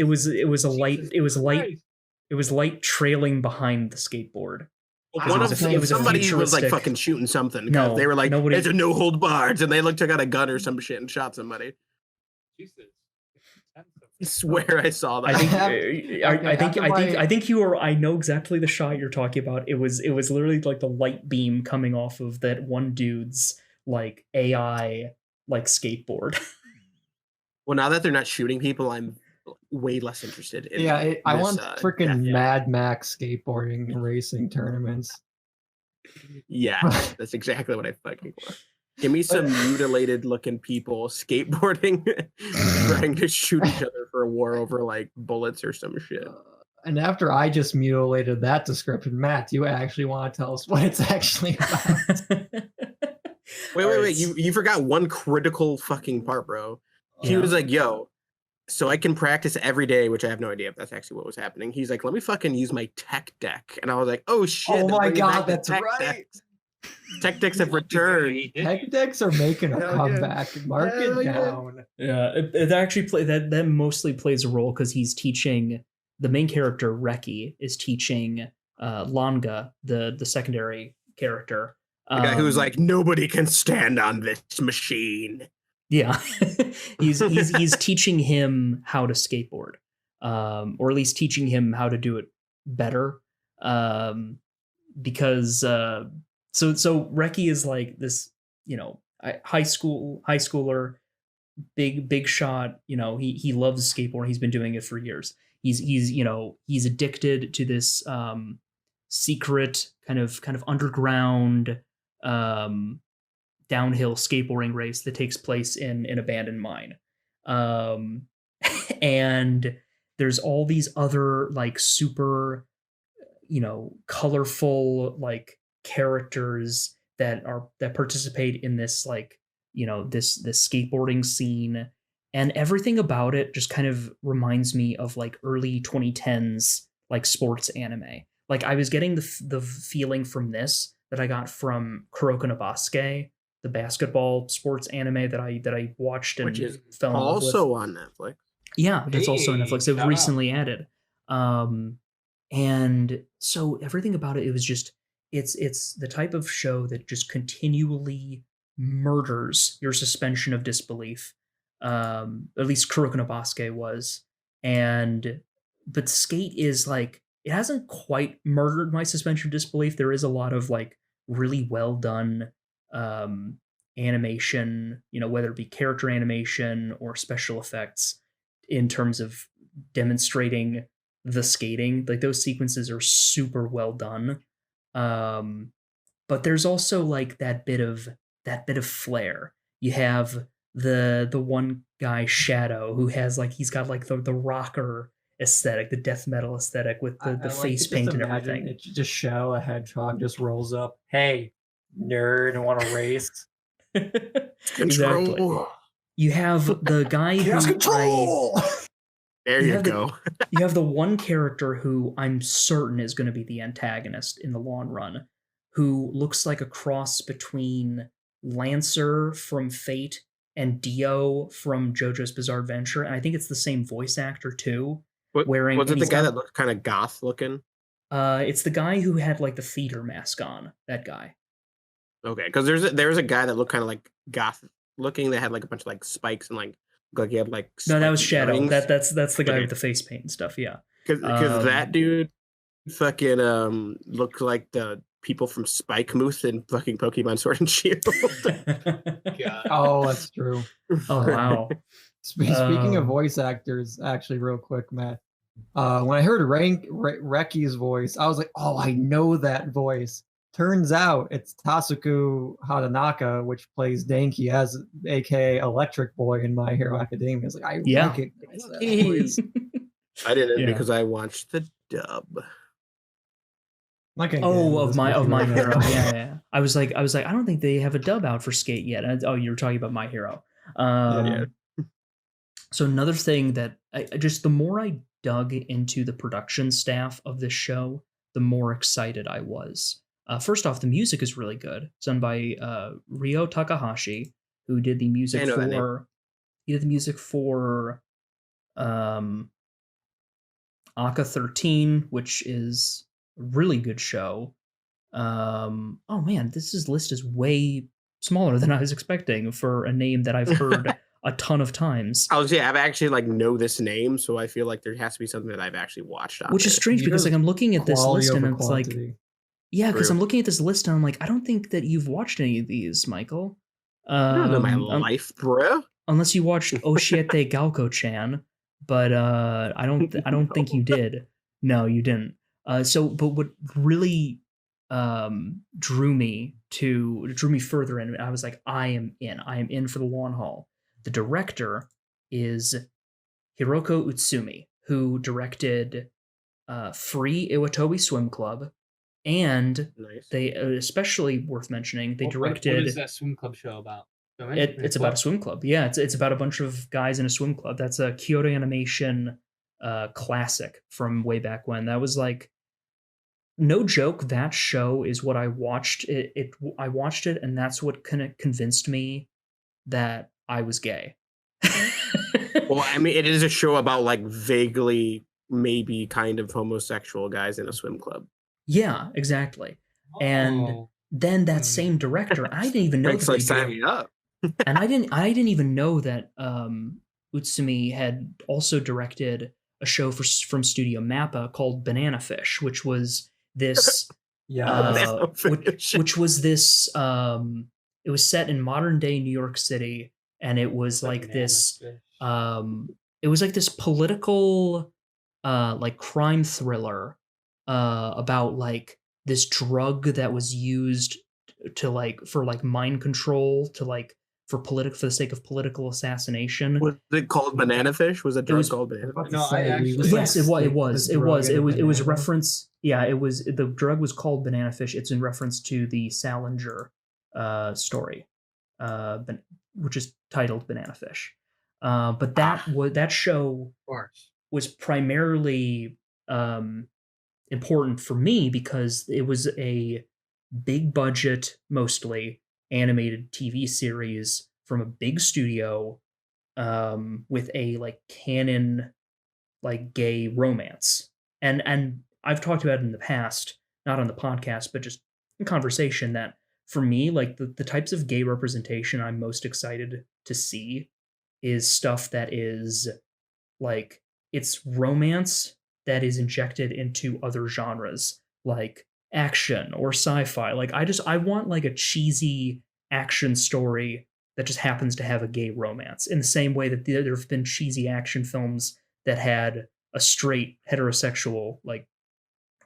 a light. Jesus It was light. Christ. It was light trailing behind the skateboard. One it of was a- it was a somebody was like futuristic- fucking shooting something. No, No, they were like, nobody- "It's a no hold barred," and they took out a gun or some shit and shot somebody. Jesus. I swear I saw that. I think. After I think you are. I know exactly the shot you're talking about. It was literally like the light beam coming off of that one dude's like AI like skateboard. Well, now that they're not shooting people, I'm way less interested in. Yeah, I this, want freaking yeah. Mad Max skateboarding and racing tournaments. Yeah, that's exactly what I fucking want. Give me some mutilated looking people skateboarding, trying to shoot each other for a war over like bullets or some shit. And after I just mutilated that description, Matt, do you actually want to tell us what it's actually about? Wait. You forgot one critical fucking part, bro. He Yeah. was like, yo, so I can practice every day, which I have no idea if that's actually what was happening. He's like, let me fucking use my tech deck. And I was like, oh shit. Oh they're my bringing God, back the that's tech right. decks. Tech decks have returned. Tech decks are making a Hell yeah. comeback. Mark Hell it yeah. down. Yeah, it actually that mostly plays a role because he's teaching the main character Reki is teaching Langa, the secondary character. The guy who's like, nobody can stand on this machine. yeah, he's teaching him how to skateboard, or at least teaching him how to do it better. Because so Reki is like this, high schooler, big shot. He loves skateboarding. He's been doing it for years. He's addicted to this secret kind of underground downhill skateboarding race that takes place in an abandoned mine. And there's all these other like super colorful like characters that participate in this like this skateboarding scene, and everything about it just kind of reminds me of like early 2010s like sports anime. Like I was getting the feeling from this that I got from Kuroko no Basuke, the basketball sports anime that I watched and Which is fell in love with. also on Netflix. Yeah, that's also on Hey, Netflix. They've shout out. recently added. And so everything about it was just it's the type of show that just continually murders your suspension of disbelief. At least Kuroko no Basuke was. But Skate is like, it hasn't quite murdered my suspension of disbelief. There is a lot of like really well done animation, whether it be character animation or special effects in terms of demonstrating the skating. Like those sequences are super well done. But there's also like that bit of flair. You have the one guy Shadow who has like, he's got like the rocker aesthetic, the death metal aesthetic with the face paint and everything. It's just Shadow, a hedgehog, just rolls up. Hey, nerd, want to race? Exactly. Control. You have the guy who Yes, control. There You you have go. you have the one character who I'm certain is going to be the antagonist in the long run, who looks like a cross between Lancer from Fate and Dio from JoJo's Bizarre Adventure, and I think it's the same voice actor too. Was wearing- it and the he's guy got- that looked kind of goth looking? It's the guy who had like the theater mask on. That guy. Okay, because there's a guy that looked kind of like goth looking that had like a bunch of like spikes and like he had like No, that was spiky Shadow. earrings. That's the guy Okay. with the face paint and stuff. Yeah. Because that dude fucking look like the people from Spike Moose and fucking Pokemon Sword and Shield. God. Oh, that's true. Oh wow. Speaking of voice actors, actually, real quick, Matt. When I heard Reki's voice, I was like, "Oh, I know that voice." Turns out it's Tasuku Hatanaka, which plays Denki as aka Electric Boy in My Hero Academia. It's like I Yeah. recognize that voice. I didn't Yeah. because I watched the dub. I'm not gonna get Oh, into of this my with you right now. hero. Yeah. I was like, I don't think they have a dub out for Skate yet. Oh, you were talking about My Hero. Yeah. So another thing that I just the more I dug into the production staff of this show, the more excited I was. First off, the music is really good. It's done by Ryo Takahashi, who did the music I know that name. for he did the music for Aka 13, which is a really good show. Oh man, this list is way smaller than I was expecting for a name that I've heard a ton of times. I was I've actually like know this name, so I feel like there has to be something that I've actually watched on Which is there. strange because like I'm looking at this Quality list and over it's like, quantity. yeah, because True. I'm looking at this list and I'm like, I don't think that you've watched any of these, Michael. I don't know my life, bro. Unless you watched Oshiete Galko-chan, but I don't think you did. No, you didn't. But what really drew me further in, I was like, I am in for the long haul. The director is Hiroko Utsumi, who directed Free Iwatobi Swim Club, and Nice. they especially worth mentioning, they What directed. is that swim club show about? It's about a swim club. Yeah, it's about a bunch of guys in a swim club. That's a Kyoto Animation classic from way back when. That was like, no joke, that show is what I watched. I watched it, and that's what convinced me that I was gay. Well, I mean, it is a show about like vaguely, maybe kind of homosexual guys in a swim club. Yeah, exactly. And Oh. then that same director, I didn't even know Thanks, that like they sign did. me up. And I didn't even know that Utsumi had also directed a show from Studio Mappa called Banana Fish, which was this Yeah. which was this it was set in modern day New York City, and it was like this it was like this political like crime thriller about like this drug that was used to like for like mind control to like for the sake of political assassination. Was it called Banana Fish? Was a drug was- called Banana Fish? No, I actually- Yes, it was a banana. reference. Yeah, the drug was called Banana Fish. It's in reference to the Salinger story, which is titled Banana Fish. But that show Of course. was primarily important for me because it was a big budget, mostly animated TV series from a big studio with a like canon like gay romance. And I've talked about it in the past, not on the podcast, but just in conversation, that for me, like the types of gay representation I'm most excited to see is stuff that is like it's romance that is injected into other genres like action or sci-fi. Like I want like a cheesy action story that just happens to have a gay romance, in the same way that there have been cheesy action films that had a straight heterosexual like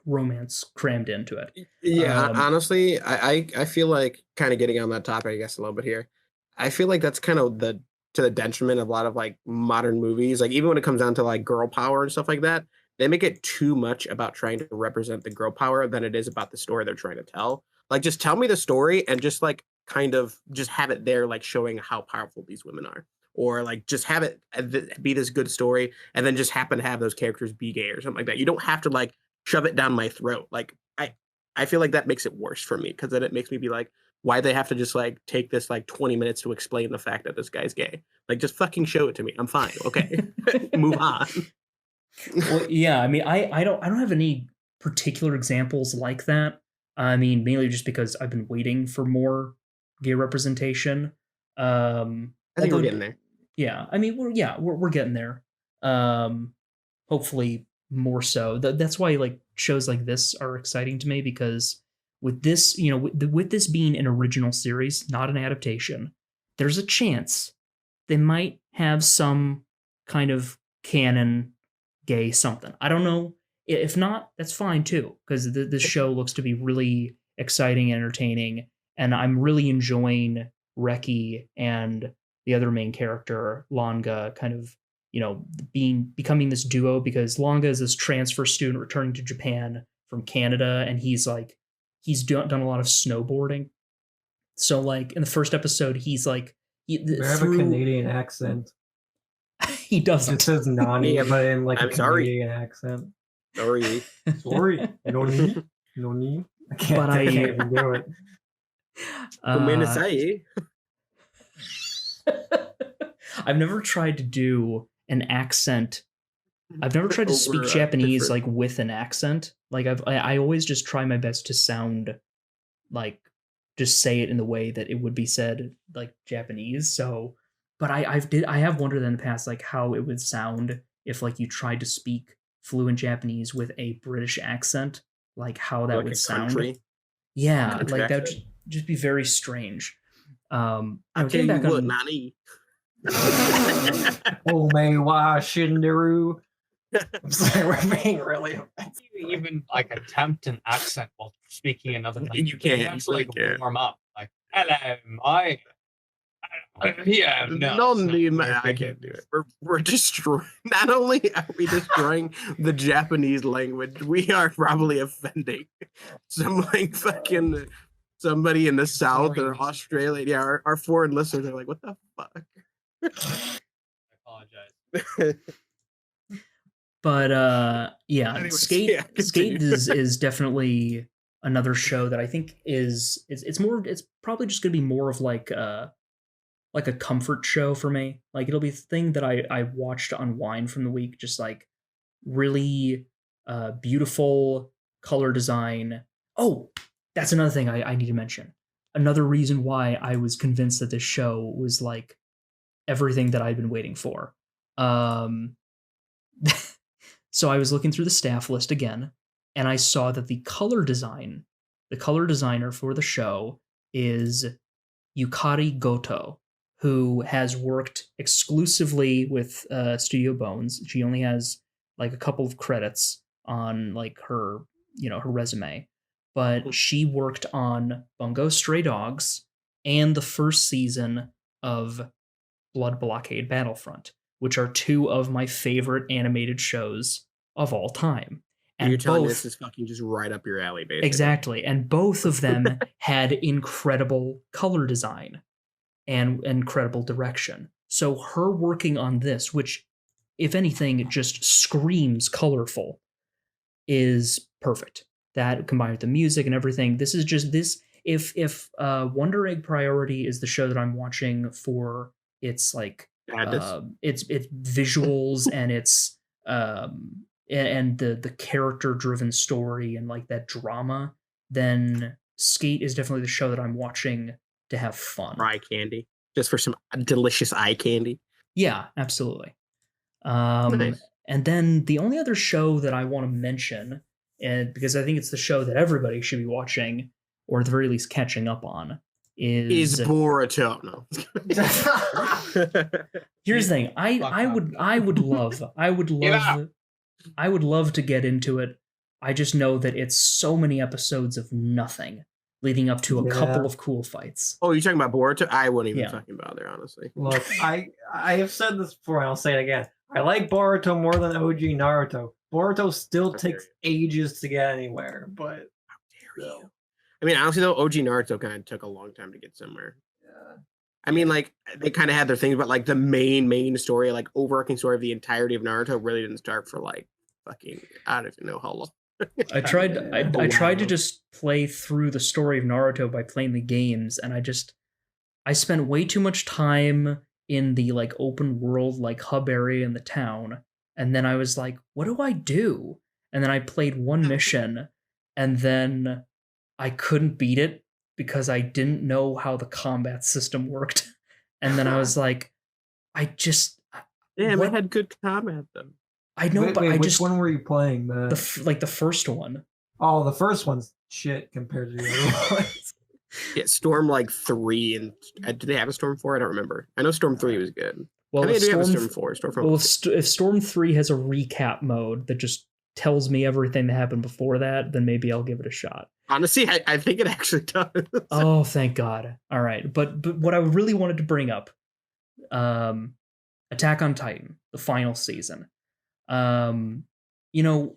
romance crammed into it. Yeah, honestly, I feel like kind of getting on that topic, I guess, a little bit here. I feel like that's kind of to the detriment of a lot of like modern movies. Like even when it comes down to like girl power and stuff like that, they make it too much about trying to represent the girl power than it is about the story they're trying to tell. Like just tell me the story and just like kind of just have it there, like showing how powerful these women are. Or like just have it be this good story and then just happen to have those characters be gay or something like that. You don't have to like shove it down my throat. Like I feel like that makes it worse for me because then it makes me be like, why they have to just like take this like 20 minutes to explain the fact that this guy's gay? Like just fucking show it to me. I'm fine. Okay. Move on. Well, yeah, I mean, I don't have any particular examples like that. I mean, mainly just because I've been waiting for more gay representation. I think we're getting there. Yeah, I mean, we're getting there. Hopefully more so. That's why like shows like this are exciting to me, because with this, you know, with this being an original series, not an adaptation, there's a chance they might have some kind of canon gay something. I don't know. If not, that's fine too, because this show looks to be really exciting and entertaining, and I'm really enjoying Reki and the other main character, Langa, kind of, you know, becoming this duo, because Langa is this transfer student returning to Japan from Canada, and he's done a lot of snowboarding. So like in the first episode, he's like You have a Canadian accent. he doesn't. It says Nani, Yeah, but in like I'm a sorry. Canadian accent. Sorry. Sorry, Noni. I can't even do it. I've never tried to do an accent. I've never tried to speak Japanese different. like with an accent. Like I always just try my best to sound like, just say it in the way that it would be said like Japanese. So, but I have wondered in the past like how it would sound if like you tried to speak fluent Japanese with a British accent, like how that Like would a sound. country. Yeah, Country like that would accent. just be very strange. I'll tell you what, Nani. Oh my wa Shinderu. I'm sorry, we're being really. You even like attempt an accent while speaking another language. You can't. actually Like, yeah. warm up. Like, hello, my. Yeah, I can't do it. We're destroying. Not only are we destroying the Japanese language, we are probably offending some like fucking somebody in the South or Australia. Yeah, our foreign listeners are like, "What the fuck?" I apologize. But yeah, Anyways, Skate yeah, Skate continue. is definitely another show that I think it's probably just gonna be more of like a comfort show for me. Like it'll be the thing that I watch to unwind from the week, just like really beautiful color design. Oh, that's another thing I need to mention. Another reason why I was convinced that this show was like everything that I'd been waiting for. So I was looking through the staff list again, and I saw that the color designer for the show is Yukari Goto, who has worked exclusively with Studio Bones. She only has like a couple of credits on like her resume, but she worked on Bungo Stray Dogs and the first season of Blood Blockade Battlefront, which are two of my favorite animated shows of all time. And you're telling me this is fucking just right up your alley, basically. Exactly. And both of them had incredible color design and incredible direction. So her working on this, which, if anything, just screams colorful, is perfect. That combined with the music and everything, this is just this. If Wonder Egg Priority is the show that I'm watching for its like its visuals and its and the character driven story and like that drama, then Skate is definitely the show that I'm watching to have fun. Eye candy, just for some delicious eye candy. Yeah, absolutely. Nice. And then the only other show that I want to mention, and because I think it's the show that everybody should be watching, or at the very least catching up on, is Boruto. No. Here's the thing. I would love to get into it. I just know that it's so many episodes of nothing leading up to a couple of cool fights. Oh, you're talking about Boruto? I wouldn't even fucking bother, honestly. Look, I have said this before, and I'll say it again. I like Boruto more than OG Naruto. Boruto still takes ages to get anywhere, but how dare you? I mean, honestly though, OG Naruto kind of took a long time to get somewhere. Yeah. I mean, like they kind of had their things, but like the main story, like overarching story of the entirety of Naruto, really didn't start for like fucking I don't even know how long. I tried to just play through the story of Naruto by playing the games, and I spent way too much time in the like open world like hub area in the town, and then I was like, what do I do? And then I played one mission, and then I couldn't beat it because I didn't know how the combat system worked. And then I was like, Damn, it had good combat though. I know, but which one were you playing, man? the first one. Oh, the first one's shit compared to the other ones. Yeah, Storm 3, and did they have a Storm 4? I don't remember. I know Storm 3 was good. Well, I mean, if they do have a Storm, Storm 4. Storm 4 well, was good. if Storm 3 has a recap mode that just tells me everything that happened before that, then maybe I'll give it a shot. Honestly, I think it actually does. Oh, thank God. All right. But what I really wanted to bring up, Attack on Titan, the final season. You know,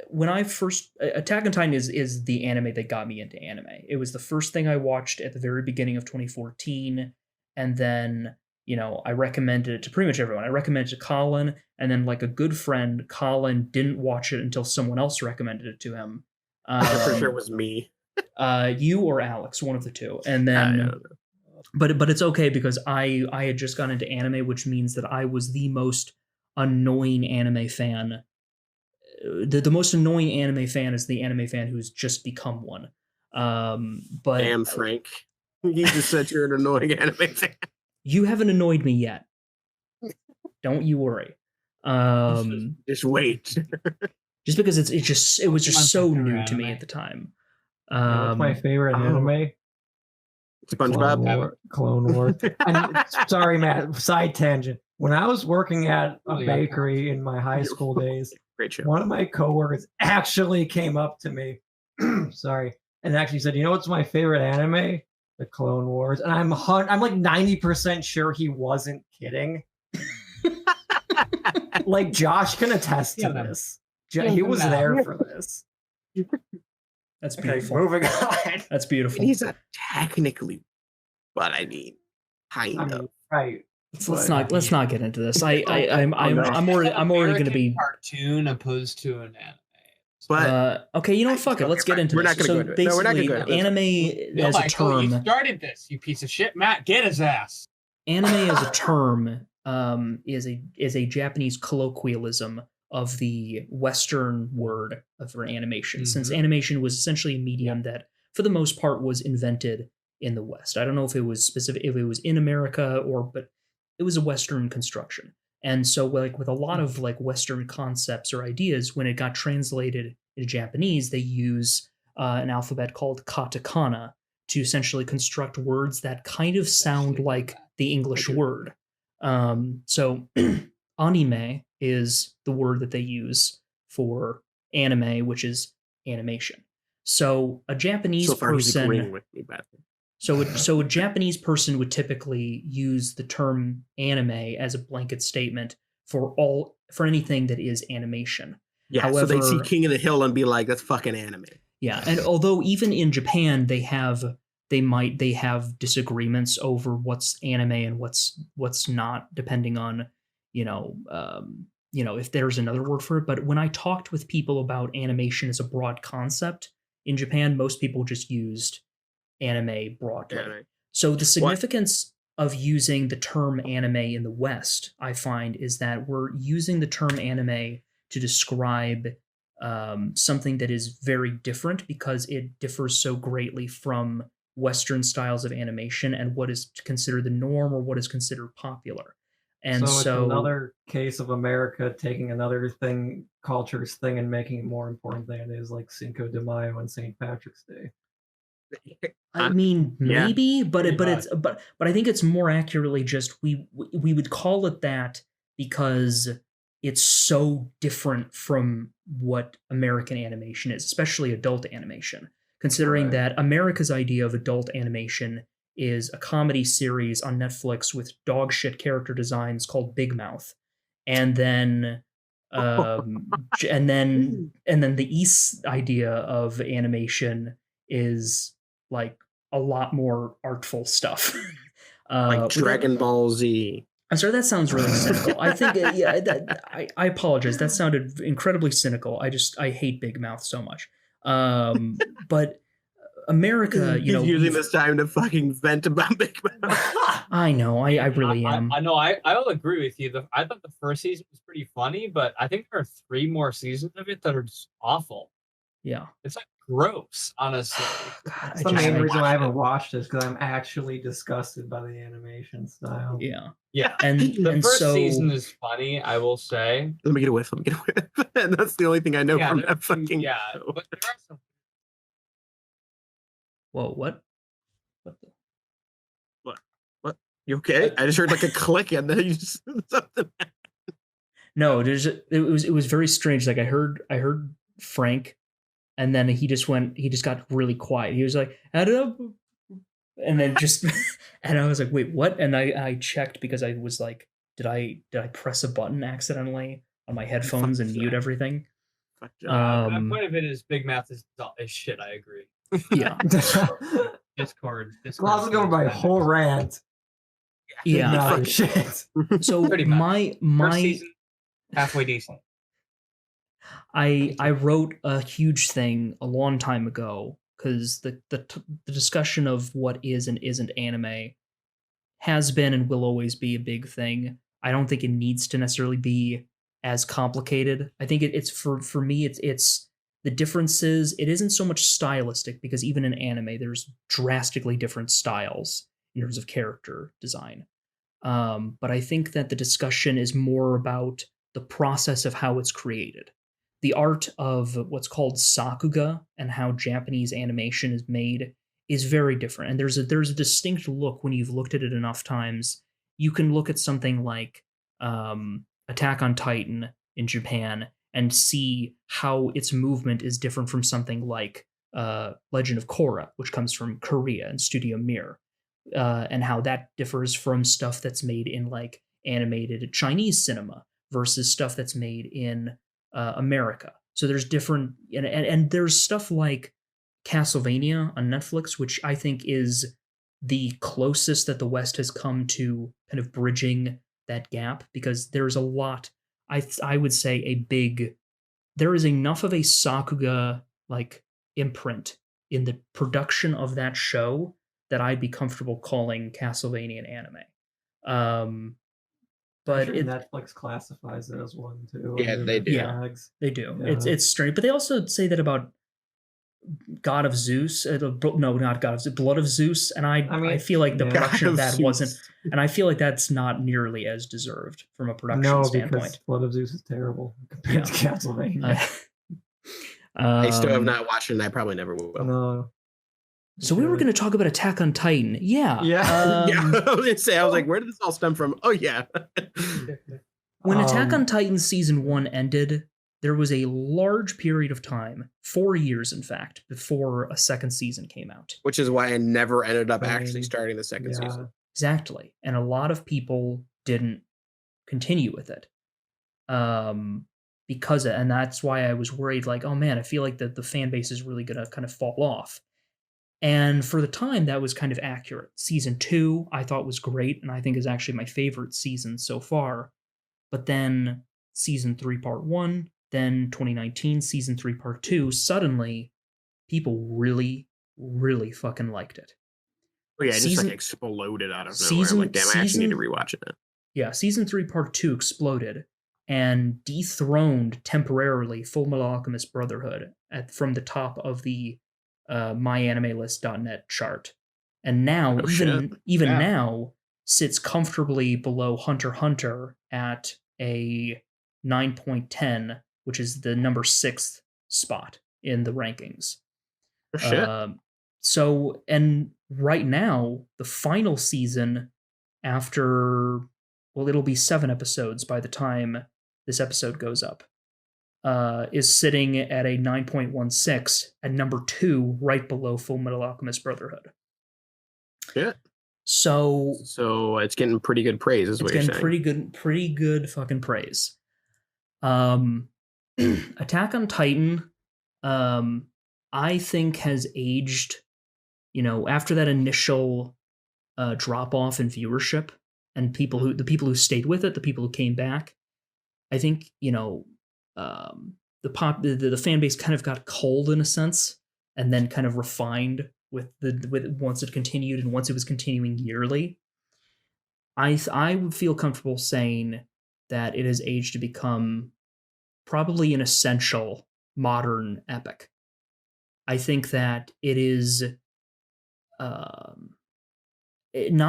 when I first Attack on Titan is the anime that got me into anime. It was the first thing I watched at the very beginning of 2014, and then I recommended it to pretty much everyone. I recommended it to Colin, and then like a good friend, Colin didn't watch it until someone else recommended it to him. I'm pretty sure it was me. You or Alex, one of the two, and then. But it's okay because I had just gone into anime, which means that I was the most annoying anime fan. The most annoying anime fan is the anime fan who's just become one. But damn, Frank, you just said you're an annoying anime fan. You haven't annoyed me yet. Don't you worry. Just wait. Just because it was just so new to me at the time. What's my favorite anime? SpongeBob. Clone Wars. And, sorry, Matt. Side tangent. When I was working at a bakery in my high school days, great show. One of my coworkers actually came up to me, sorry, and actually said, "You know what's my favorite anime? The Clone Wars." And I'm like 90% sure he wasn't kidding. Like Josh can attest to this. He was there for this. That's beautiful. Okay, moving on. That's beautiful. He's not technically, but I mean, kind of. Right. Let's not get into this. I'm already going to be cartoon opposed to an anime. But okay, you know what? Fuck it. Let's get into we're this. Not gonna go into it. No, we're not going to go into it. Anime as a term. You started this, you piece of shit. Matt, get his ass. Anime as a term is a Japanese colloquialism of the Western word for animation, since animation was essentially a medium that, for the most part, was invented in the West. I don't know if it was specific, if it was in America but it was a Western construction. And so, like with a lot of like Western concepts or ideas, when it got translated into Japanese, they use an alphabet called katakana to essentially construct words that kind of sound like the English word. So anime is the word that they use for anime, which is animation. So a Japanese person, so a Japanese person would typically use the term anime as a blanket statement for anything that is animation. Yeah, however, so they see King of the Hill and be like, "That's fucking anime." Yeah, and although even in Japan they have disagreements over what's anime and what's not, depending on if there's another word for it. But when I talked with people about animation as a broad concept in Japan, most people just used anime broadly. Anime. So the significance of using the term anime in the West, I find, is that we're using the term anime to describe something that is very different because it differs so greatly from Western styles of animation and what is considered the norm or what is considered popular. And so it's another case of America taking another culture's thing, and making it more important than it is, like Cinco de Mayo and St. Patrick's Day. I mean, maybe, but I think it's more accurately just we would call it that because it's so different from what American animation is, especially adult animation. Considering that America's idea of adult animation is a comedy series on Netflix with dog shit character designs called Big Mouth, and then and then the East's idea of animation is like a lot more artful stuff, like Dragon Ball Z. I'm sorry, that sounds really cynical. I think, I apologize. That sounded incredibly cynical. I hate Big Mouth so much. But America, He's using this time to fucking vent about Big Mouth. I know, I really am. I know, I will agree with you. I thought the first season was pretty funny, but I think there are 3 more seasons of it that are just awful. Yeah. It's like gross, honestly. God, That's the main reason why I haven't watched this, because I'm actually disgusted by the animation style. Yeah. Yeah, And the and first so season is funny, I will say. Let me get a whiff. And that's the only thing I know Yeah, from there- that fucking yeah, show. but there are some. whoa, what? What the? You okay? I just heard like a click and then you just something. No, it was very strange. Like I heard Frank, and then he just got really quiet. He was like, add it up, and then just and I was like, wait, what? And I checked because I was like, did I press a button accidentally on my headphones and mute everything? Fuck My Um, point of it is Big Math is shit. I agree. yeah, Discord. Glossing over my whole rant. yeah. No, shit. So Pretty much. First my season, halfway decent. I wrote a huge thing a long time ago because the discussion of what is and isn't anime has been and will always be a big thing. I don't think it needs to necessarily be as complicated. I think it's for me it's the differences. It isn't so much stylistic because even in anime there's drastically different styles in terms of character design. But I think that the discussion is more about the process of how it's created. The art of what's called sakuga and how Japanese animation is made is very different. And there's a distinct look when you've looked at it enough times. You can look at something like Attack on Titan in Japan and see how its movement is different from something like Legend of Korra, which comes from Korea and Studio Mir, and how that differs from stuff that's made in like animated Chinese cinema versus stuff that's made in America. So there's different, and there's stuff like Castlevania on Netflix, which I think is the closest that the West has come to kind of bridging that gap, because there's a lot. I would say there is enough of a Sakuga like imprint in the production of that show that I'd be comfortable calling Castlevania an anime. But Sure it, Netflix classifies it as one too. Yeah, under they the do. Yeah. tags. they do. Yeah. It's strange, but they also say that about God of Zeus. No, not God of Zeus, Blood of Zeus, and I mean, feel like the yeah. production of that Zeus. wasn't, and I feel like that's not nearly as deserved from a production No, because standpoint. Blood of Zeus is terrible compared to Castlevania. I still have Um, not watched it and I probably never will. No. So we were going to talk about Attack on Titan. Yeah. Yeah. Yeah, I was gonna say, I was like, where did this all stem from? Oh yeah. When Attack on Um, Titan season 1 ended, there was a large period of time, 4 years in fact, before a second season came out. Which is why I never ended up Same. actually starting the second Yeah. season. Exactly. And a lot of people didn't continue with it. And that's why I was worried, like, oh man, I feel like the fan base is really going to kind of fall off. And for the time, that was kind of accurate. Season 2, I thought was great, and I think is actually my favorite season so far. But then season 3, part 1, then 2019, season 3, part 2, suddenly people really, really fucking liked it. Oh yeah, it just Season- like exploded out of nowhere. season- I'm like, damn, I actually need to season- rewatch it now. Yeah, season 3, part 2 exploded and dethroned temporarily Full Metal Alchemist Brotherhood from the top of the myanimelist.net chart. And now, Oh, shit. even Yeah. now, sits comfortably below Hunter x Hunter at a 9.10, which is the number 6th spot in the rankings. Oh, shit. So, and right now, the final season, after, well, it'll be 7 episodes by the time this episode goes up, is sitting at a 9.16 at number 2, right below Full Metal Alchemist Brotherhood. Shit. So it's getting pretty good praise, is it's what you're getting saying. pretty good fucking praise. Attack on Titan, I think has aged, after that initial drop off in viewership, and the people who stayed with it, the people who came back, I think, the fan base kind of got cold in a sense, and then kind of refined with once it continued and once it was continuing yearly. I would feel comfortable saying that it has aged to become probably an essential modern epic. I think that it is not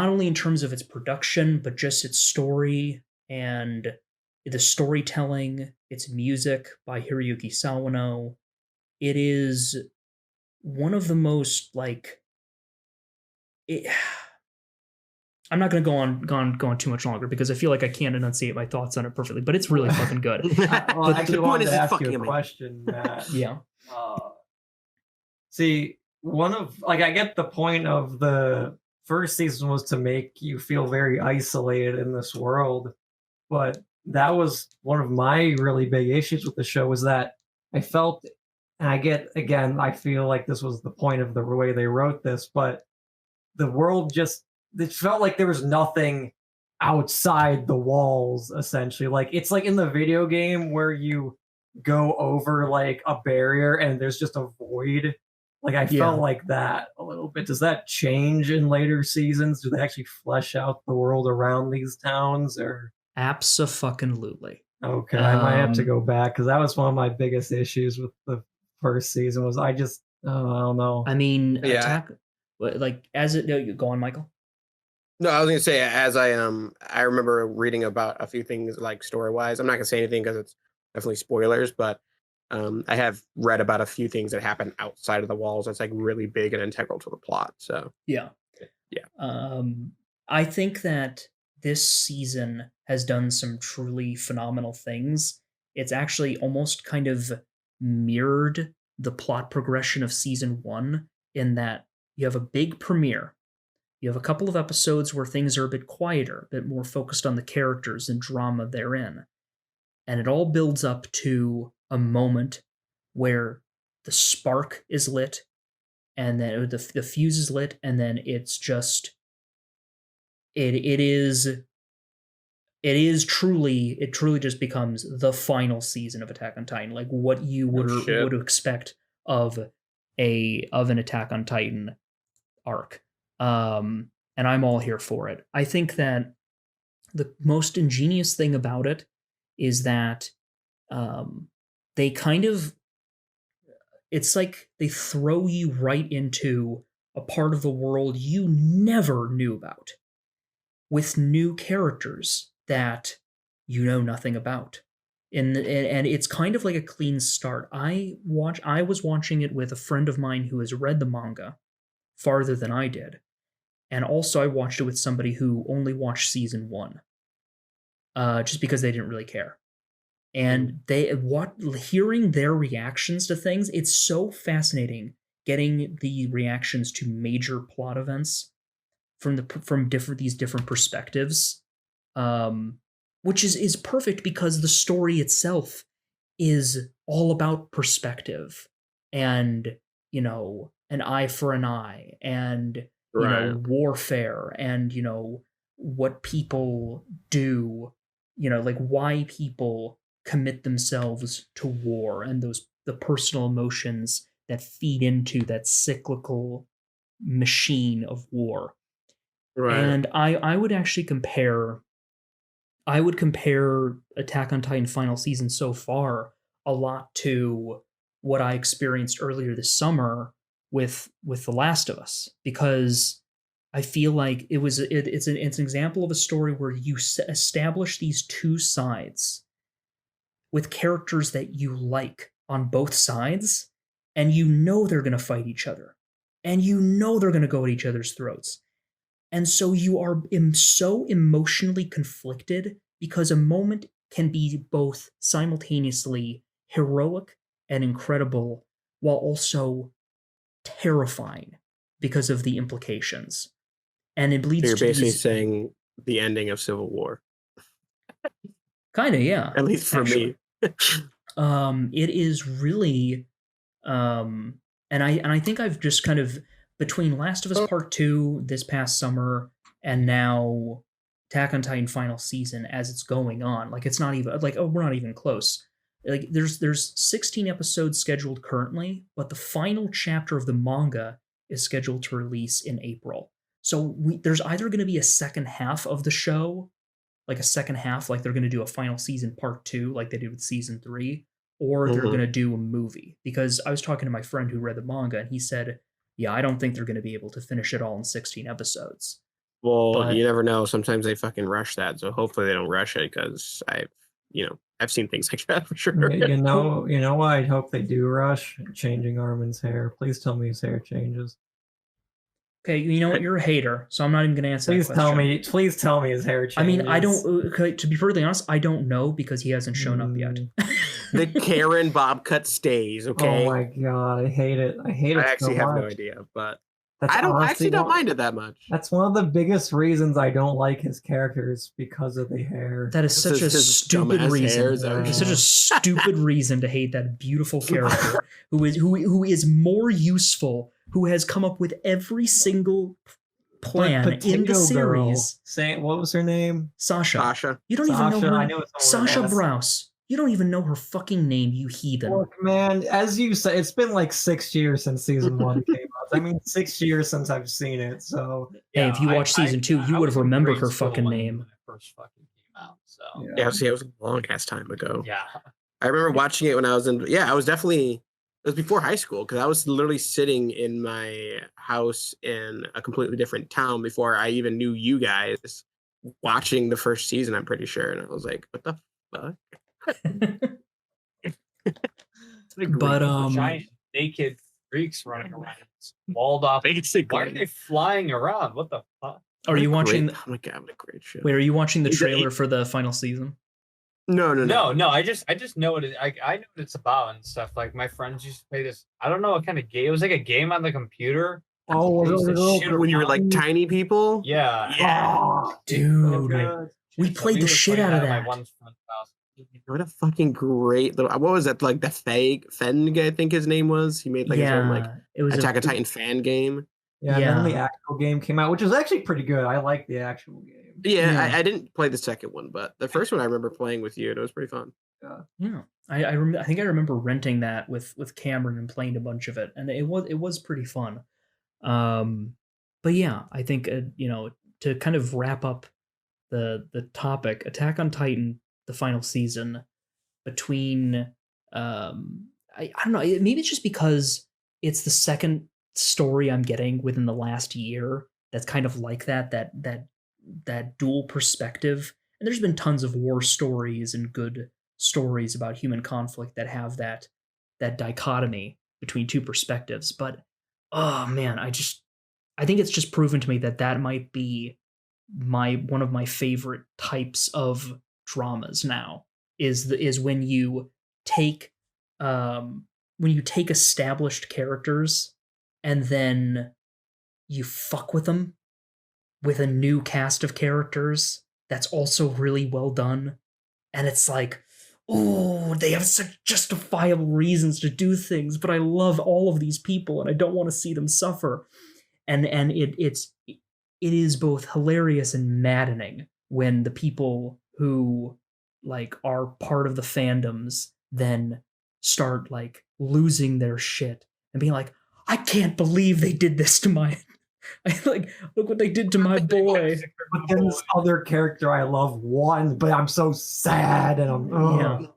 only in terms of its production, but just its story and the storytelling, its music by Hiroyuki Sawano. It is one of the most like it, I'm not going to go on too much longer because I feel like I can't enunciate my thoughts on it perfectly, but it's really fucking good. Well, I actually the point wanted is to it's ask fucking you a amazing. question, Matt. Yeah. See, one of like I get the point of the first season was to make you feel very isolated in this world, but that was one of my really big issues with the show was that I felt, and I get again, I feel like this was the point of the way they wrote this, but the world just it felt like there was nothing outside the walls essentially. Like it's like in the video game where you go over like a barrier and there's just a void. Like I Yeah. felt like that a little bit. Does that change in later seasons? Do they actually flesh out the world around these towns or Abso-fucking-lutely. okay, I might have to Um, go back because that was one of my biggest issues with the first season was I just I don't know. I mean, Yeah. attack like as it no, you go on, Michael. No, I was gonna say as I remember reading about a few things like story wise. I'm not gonna say anything because it's definitely spoilers, but I have read about a few things that happen outside of the walls that's like really big and integral to the plot. So Yeah. Yeah. I think that this season has done some truly phenomenal things. It's actually almost kind of mirrored the plot progression of season 1 in that you have a big premiere. You have a couple of episodes where things are a bit quieter, a bit more focused on the characters and drama therein. And it all builds up to a moment where the spark is lit and then the fuse is lit and then it's just it truly just becomes the final season of Attack on Titan, like what you shit. would expect of an Attack on Titan arc. And I'm all here for it. I think that the most ingenious thing about it is that they kind of it's like they throw you right into a part of the world you never knew about with new characters that you know nothing about. And it's kind of like a clean start. I was watching it with a friend of mine who has read the manga farther than I did. And also I watched it with somebody who only watched season 1. Just because they didn't really care. And hearing their reactions to things, it's so fascinating getting the reactions to major plot events from these different perspectives, which is perfect because the story itself is all about perspective and an eye for an eye and Right. warfare and what people do, like why people commit themselves to war and the personal emotions that feed into that cyclical machine of war. Right. And I would actually compare Attack on Titan final season so far a lot to what I experienced earlier this summer with The Last of Us, because I feel like it's an example of a story where you establish these two sides with characters that you like on both sides, and they're going to fight each other, and they're going to go at each other's throats. And so you are so emotionally conflicted because a moment can be both simultaneously heroic and incredible while also terrifying because of the implications. And it leads You're to basically these saying the ending of Civil War, kind of, yeah. at least for actually. me. It is really and I think I've just kind of between Last of Us Part 2 this past summer and now Attack on Titan final season as it's going on, like it's not even like we're not even close. Like there's 16 episodes scheduled currently, but the final chapter of the manga is scheduled to release in April. So there's either going to be a second half of the show, like a second half, like they're going to do a final season part 2 like they did with season 3, or they're Mhm. going to do a movie. Because I was talking to my friend who read the manga, and he said, yeah, I don't think they're going to be able to finish it all in 16 episodes. Well, But- you never know. Sometimes they fucking rush that, so hopefully they don't rush it, because I've seen things like that for sure. You know why I hope they do rush? Changing Armin's hair. Please tell me his hair changes. Okay, you know what? You're a hater, so I'm not even going to answer Please that question. please tell me his hair changes. I mean, I don't. Okay, to be perfectly honest, I don't know because he hasn't shown up yet. The Karen bob cut stays. Okay, Oh my god, I hate it. I hate it. I actually so have no much. idea, but That's I honestly actually don't mind it that much. That's one of the biggest reasons I don't like his characters, because of the hair. That is such a His stupid dumbass reason. hair, is that what It's you such a stupid reason to hate that beautiful character who is more useful, who has come up with every single plan in the Potato Girl, series. what was her name? Sasha. Sasha. You don't even know Sasha, her. I knew it was someone Sasha else. Browse. You don't even know her fucking name, you heathen. Look, man, as you said, it's been like 6 years since season 1 came out. I mean, 6 years since I've seen it, so Hey, if you watched season 2, you would have was in remembered grade her school fucking when name. it first fucking came out. So Yeah, see, it was a long ass time ago. yeah. I remember watching it when I was in. Yeah, I was definitely. It was before high school, because I was literally sitting in my house in a completely different town before I even knew you guys, watching the first season. I'm pretty sure, and I was like, "What the fuck?" But Giant naked freaks running around, walled off. basically, Why are they flying around? What the fuck? are you watching? Oh my god, what a great show! Wait, are you watching the Is it- trailer for the final season? No. No. I just know what I know what it's about and stuff. Like my friends used to play this. I don't know what kind of game. It was like a game on the computer. oh, They used to shoot When you were like around. tiny people. Yeah. Yeah. Oh, Dude, we So played the were shit playing out of at my that. one friend's house. What a fucking great little. What was that? Like the Feng, I think his name was. He made like his own like it was Attack on Titan fan game. yeah, and then the Yeah. actual game came out, which is actually pretty good. I like the actual game. Yeah, Yeah. I didn't play the second one, but the first one I remember playing with you, and it was pretty fun. Yeah, I think I remember renting that with Cameron and playing a bunch of it, and it was pretty fun. But yeah, I think to kind of wrap up the topic, Attack on Titan, the final season, between I don't know, maybe it's just because it's the second story I'm getting within the last year that's kind of like that dual perspective. And there's been tons of war stories and good stories about human conflict that have that dichotomy between two perspectives. But oh man, I think it's just proven to me that might be one of my favorite types of dramas now is when you take established characters and then you fuck with them with a new cast of characters that's also really well done. And it's like, oh, they have such justifiable reasons to do things, but I love all of these people and I don't want to see them suffer. And it is both hilarious and maddening when the people who like are part of the fandoms then start like losing their shit and being like, I can't believe they did this to my look what they did to my boy. But then this other character I love won, but I'm so sad, and I'm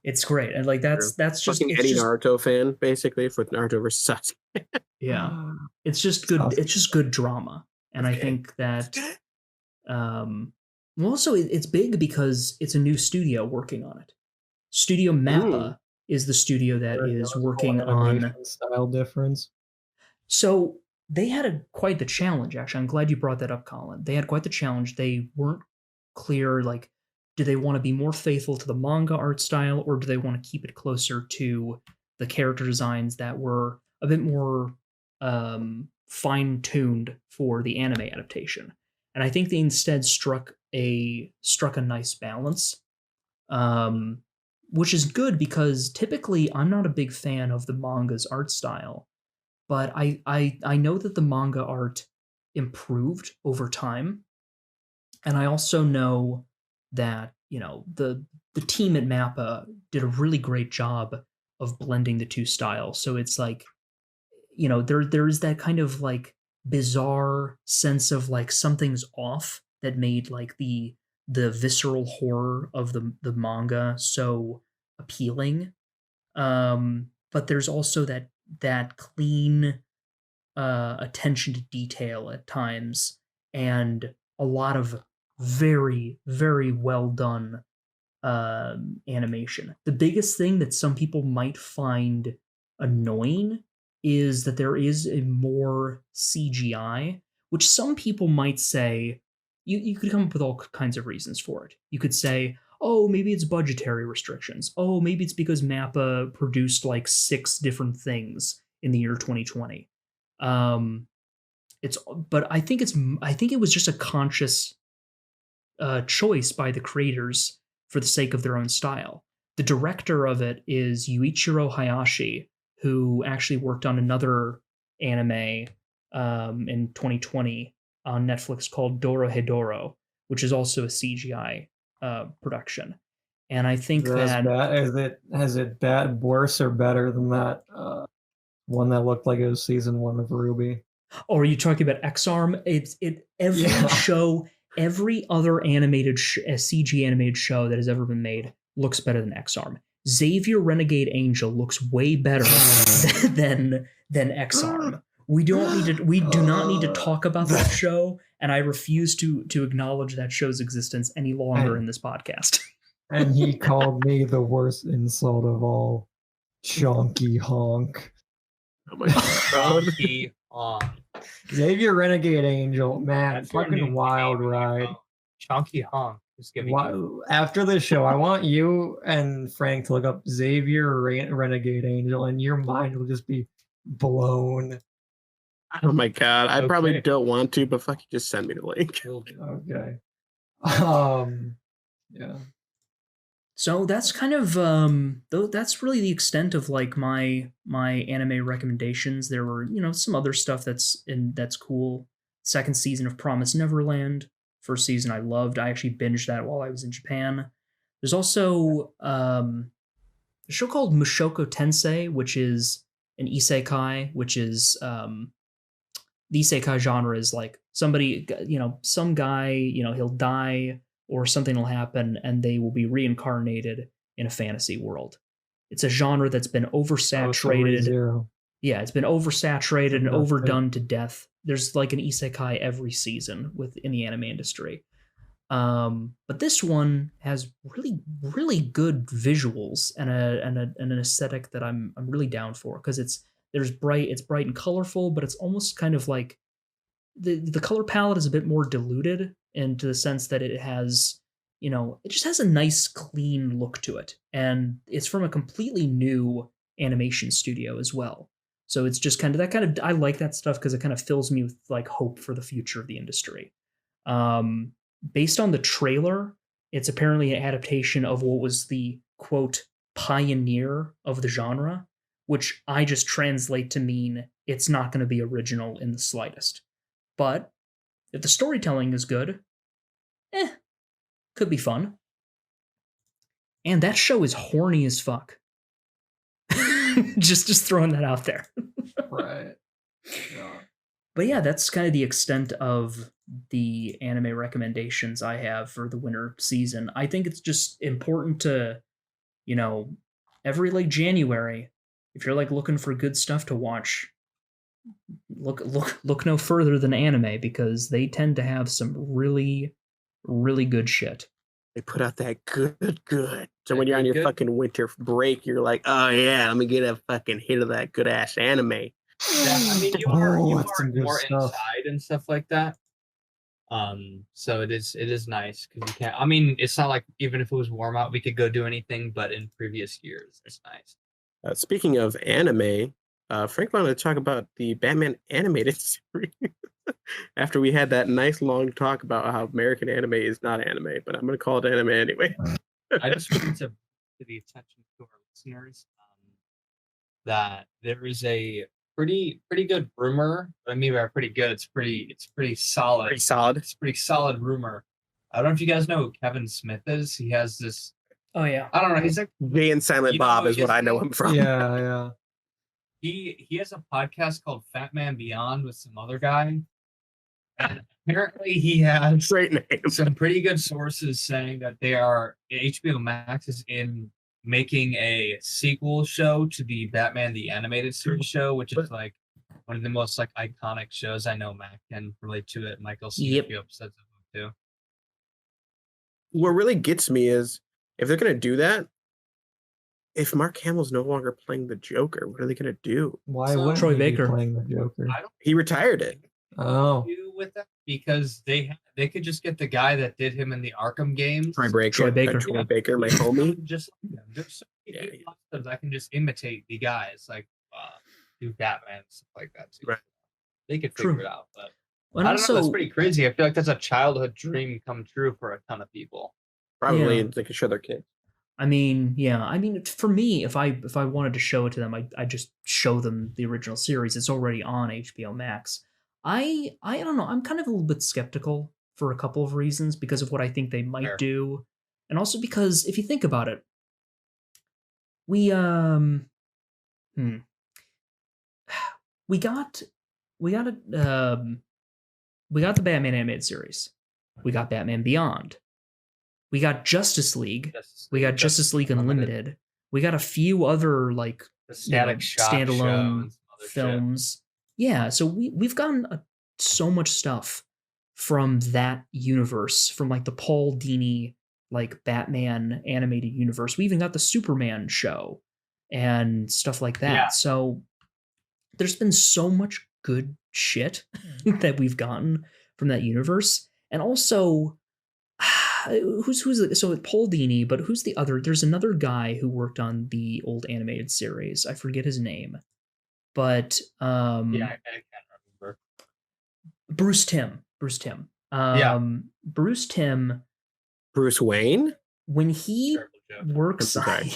It's great, and like that's just fucking it's Eddie just, Naruto fan, basically, for Naruto versus Sasuke. yeah, it's just good. It's just good drama, and I think that also it's big because it's a new studio working on it. Studio Mappa is the studio that is working on style difference. So they had quite the challenge, actually. I'm glad you brought that up, Colin. They had quite the challenge. They weren't clear, like, do they want to be more faithful to the manga art style, or do they want to keep it closer to the character designs that were a bit more fine-tuned for the anime adaptation? And I think they instead struck a nice balance, which is good because typically I'm not a big fan of the manga's art style. But I know that the manga art improved over time. And I also know that, the team at Mappa did a really great job of blending the two styles. So it's like, there is that kind of like bizarre sense of like something's off that made like the visceral horror of the manga so appealing. But there's also that clean attention to detail at times, and a lot of very, very well done animation. The biggest thing that some people might find annoying is that there is a more CGI, which some people might say you could come up with all kinds of reasons for it. You could say, oh, maybe it's budgetary restrictions. Oh, maybe it's because Mappa produced like 6 different things in the year 2020. But I think it was just a conscious choice by the creators for the sake of their own style. The director of it is Yuichiro Hayashi, who actually worked on another anime in 2020 on Netflix called Dorohedoro, which is also a CGI production. And I think is it bad, worse, or better than that one that looked like it was season 1 of Ruby? Oh, are you talking about X-Arm? Every show, every other animated CG animated show that has ever been made looks better than X-Arm. Xavier Renegade Angel looks way better than X-Arm. We do not need to talk about that show, and I refuse to acknowledge that show's existence any longer in this podcast. And he called me the worst insult of all, chunky honk. Oh my god. Chunky honk. Xavier Renegade Angel, man, That's your fucking new wild name on your ride. phone. Chunky honk. Just giving you. After this show, I want you and Frank to look up Xavier Renegade Angel, and your mind will just be blown. Oh my god. I probably Okay. don't want to, but fuck, you just send me the link. Okay. Yeah. So that's kind of that's really the extent of like my anime recommendations. There were, some other stuff that's cool. Second season of Promise Neverland. First season I loved. I actually binged that while I was in Japan. There's also a show called Mushoku Tensei, which is an isekai, which is the isekai genre is like somebody, some guy, he'll die or something will happen and they will be reincarnated in a fantasy world. It's a genre that's been oversaturated. Yeah, it's been oversaturated and overdone to death. There's like an isekai every season in the anime industry. But this one has really, really good visuals and an aesthetic that I'm really down for, because it's bright and colorful, but it's almost kind of like the color palette is a bit more diluted into the sense that it has, it just has a nice clean look to it. And it's from a completely new animation studio as well. So it's just I like that stuff because it kind of fills me with like hope for the future of the industry. Based on the trailer, it's apparently an adaptation of what was the quote pioneer of the genre, which I just translate to mean it's not going to be original in the slightest. But if the storytelling is good, could be fun. And that show is horny as fuck. just throwing that out there. Right. Yeah. But yeah, that's kind of the extent of the anime recommendations I have for the winter season. I think it's just important to, every like January, if you're like looking for good stuff to watch, look no further than anime, because they tend to have some really, really good shit. They put out that good. So when you're on your fucking winter break, you're like, oh yeah, let me get a fucking hit of that good ass anime. Yeah, I mean, you are more stuff. inside and stuff like that. So it is nice because you can't. I mean, it's not like even if it was warm out, we could go do anything. But in previous years, it's nice. Speaking of anime, Frank wanted to talk about the Batman animated series. After we had that nice long talk about how American anime is not anime, but I'm going to call it anime anyway. I just wanted to the attention to our listeners that there is a pretty good rumor. I mean, by pretty good, it's pretty solid. Pretty solid. It's a pretty solid rumor. I don't know if you guys know who Kevin Smith is. He has this. Oh yeah. I don't know. He's like Jay and Silent Bob is what I know him from. Yeah. He has a podcast called Fat Man Beyond with some other guy. And apparently he has Great name. some pretty good sources saying that they are HBO Max is in making a sequel show to the Batman the Animated Series show, which is like one of the most like iconic shows. I know Matt can relate to it. Michael's seen a few episodes of it too. What really gets me is if they're gonna do that, if Mark Hamill's no longer playing the Joker, what are they gonna do? Why So- wouldn't Troy he be Baker. playing the Joker? I don't He retired it. Oh, do with that because they could just get the guy that did him in the Arkham games. Troy Baker. Troy Baker. Troy Baker, my homie. Just there's so many Yeah, good actors that can just imitate the guys, like do Batman and stuff like that too. Right. They could True. figure it out, but And I don't know. That's also, pretty crazy. I feel like that's a childhood dream come true for a ton of people. Probably Yeah. they could show their kids. I mean, yeah. I mean, for me, if I wanted to show it to them, I just show them the original series. It's already on HBO Max. I don't know. I'm kind of a little bit skeptical for a couple of reasons because of what I think they might Fair. do, and also because if you think about it, we we got the Batman animated series. We got Batman Beyond. We got Justice League. We got Justice League Unlimited. We got a few other like The Static Shock standalone show and some other shit. films. Yeah, so we've gotten so much stuff from that universe, from like the Paul Dini like Batman animated universe. We even got the Superman show and stuff like that. Yeah. So there's been so much good shit that we've gotten from that universe. And also who's so it's Paul Dini, but who's the other? There's another guy who worked on the old animated series. I forget his name, but Yeah, I can't remember. Bruce Timm. Bruce Timm, Bruce Wayne? when he Terrible joke. works I'm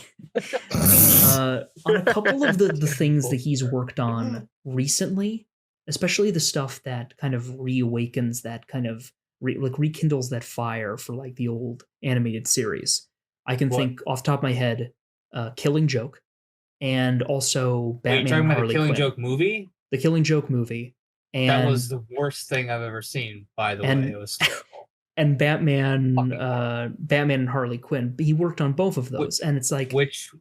on a couple of the things that he's worked on recently, especially the stuff that kind of reawakens that kind of rekindles that fire for like the old animated series. I can What? think off the top of my head, Killing Joke, and also Wait, you're Batman talking and about the Harley Killing Quinn. Joke movie? The Killing Joke movie, and That was the worst thing I've ever seen. By the way, and- it was terrible. and Batman, Fucking horrible. Batman and Harley Quinn. He worked on both of those, and it's like, Which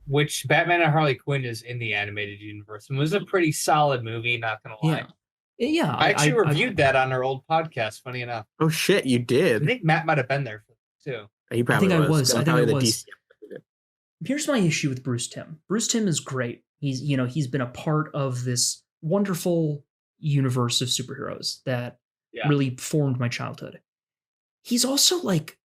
Batman and Harley Quinn is in the animated universe. It was a pretty solid movie. Not gonna lie. yeah. I actually reviewed that on our old podcast. Funny enough, Oh shit, you I did. think Matt might have been there too. He probably I was. I think Probably I the was. DC. Here's my issue with Bruce Timm. Bruce Timm is great. He's been a part of this wonderful universe of superheroes that Yeah. really formed my childhood. He's also like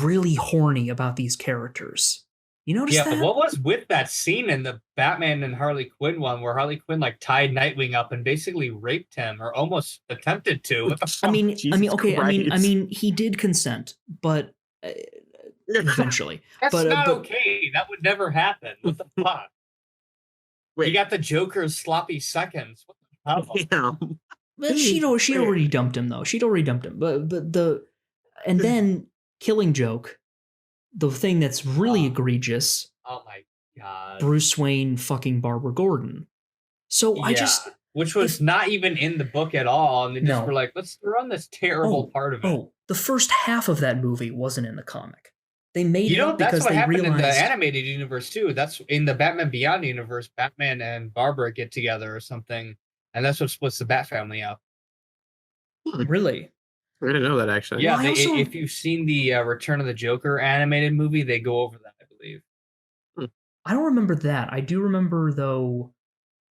really horny about these characters. You notice Yeah, that? but what was with that scene in the Batman and Harley Quinn one where Harley Quinn like tied Nightwing up and basically raped him or almost attempted to? What the fuck? I mean, okay. I Christ. mean, he did consent, but eventually. That's but, not but- okay. That would never happen. What the fuck? Wait. You got the Joker's sloppy seconds. What the hell? Damn. But she'd already dumped him though. She'd already dumped him. But then Killing Joke, the thing that's really egregious, Oh my god. Bruce Wayne fucking Barbara Gordon. So I Yeah, just which was not even in the book at all, and they just No. were like, let's run this terrible part of it. the first half of that movie wasn't in the comic. They made You it know, up that's because what they happened in the realized animated universe too. That's in the Batman Beyond universe. Batman and Barbara get together or something, and that's what splits the Bat family up. really. I didn't know that actually. Yeah, Well, I also- if you've seen the Return of the Joker animated movie, they go over that, I believe. I don't remember that. I do remember though.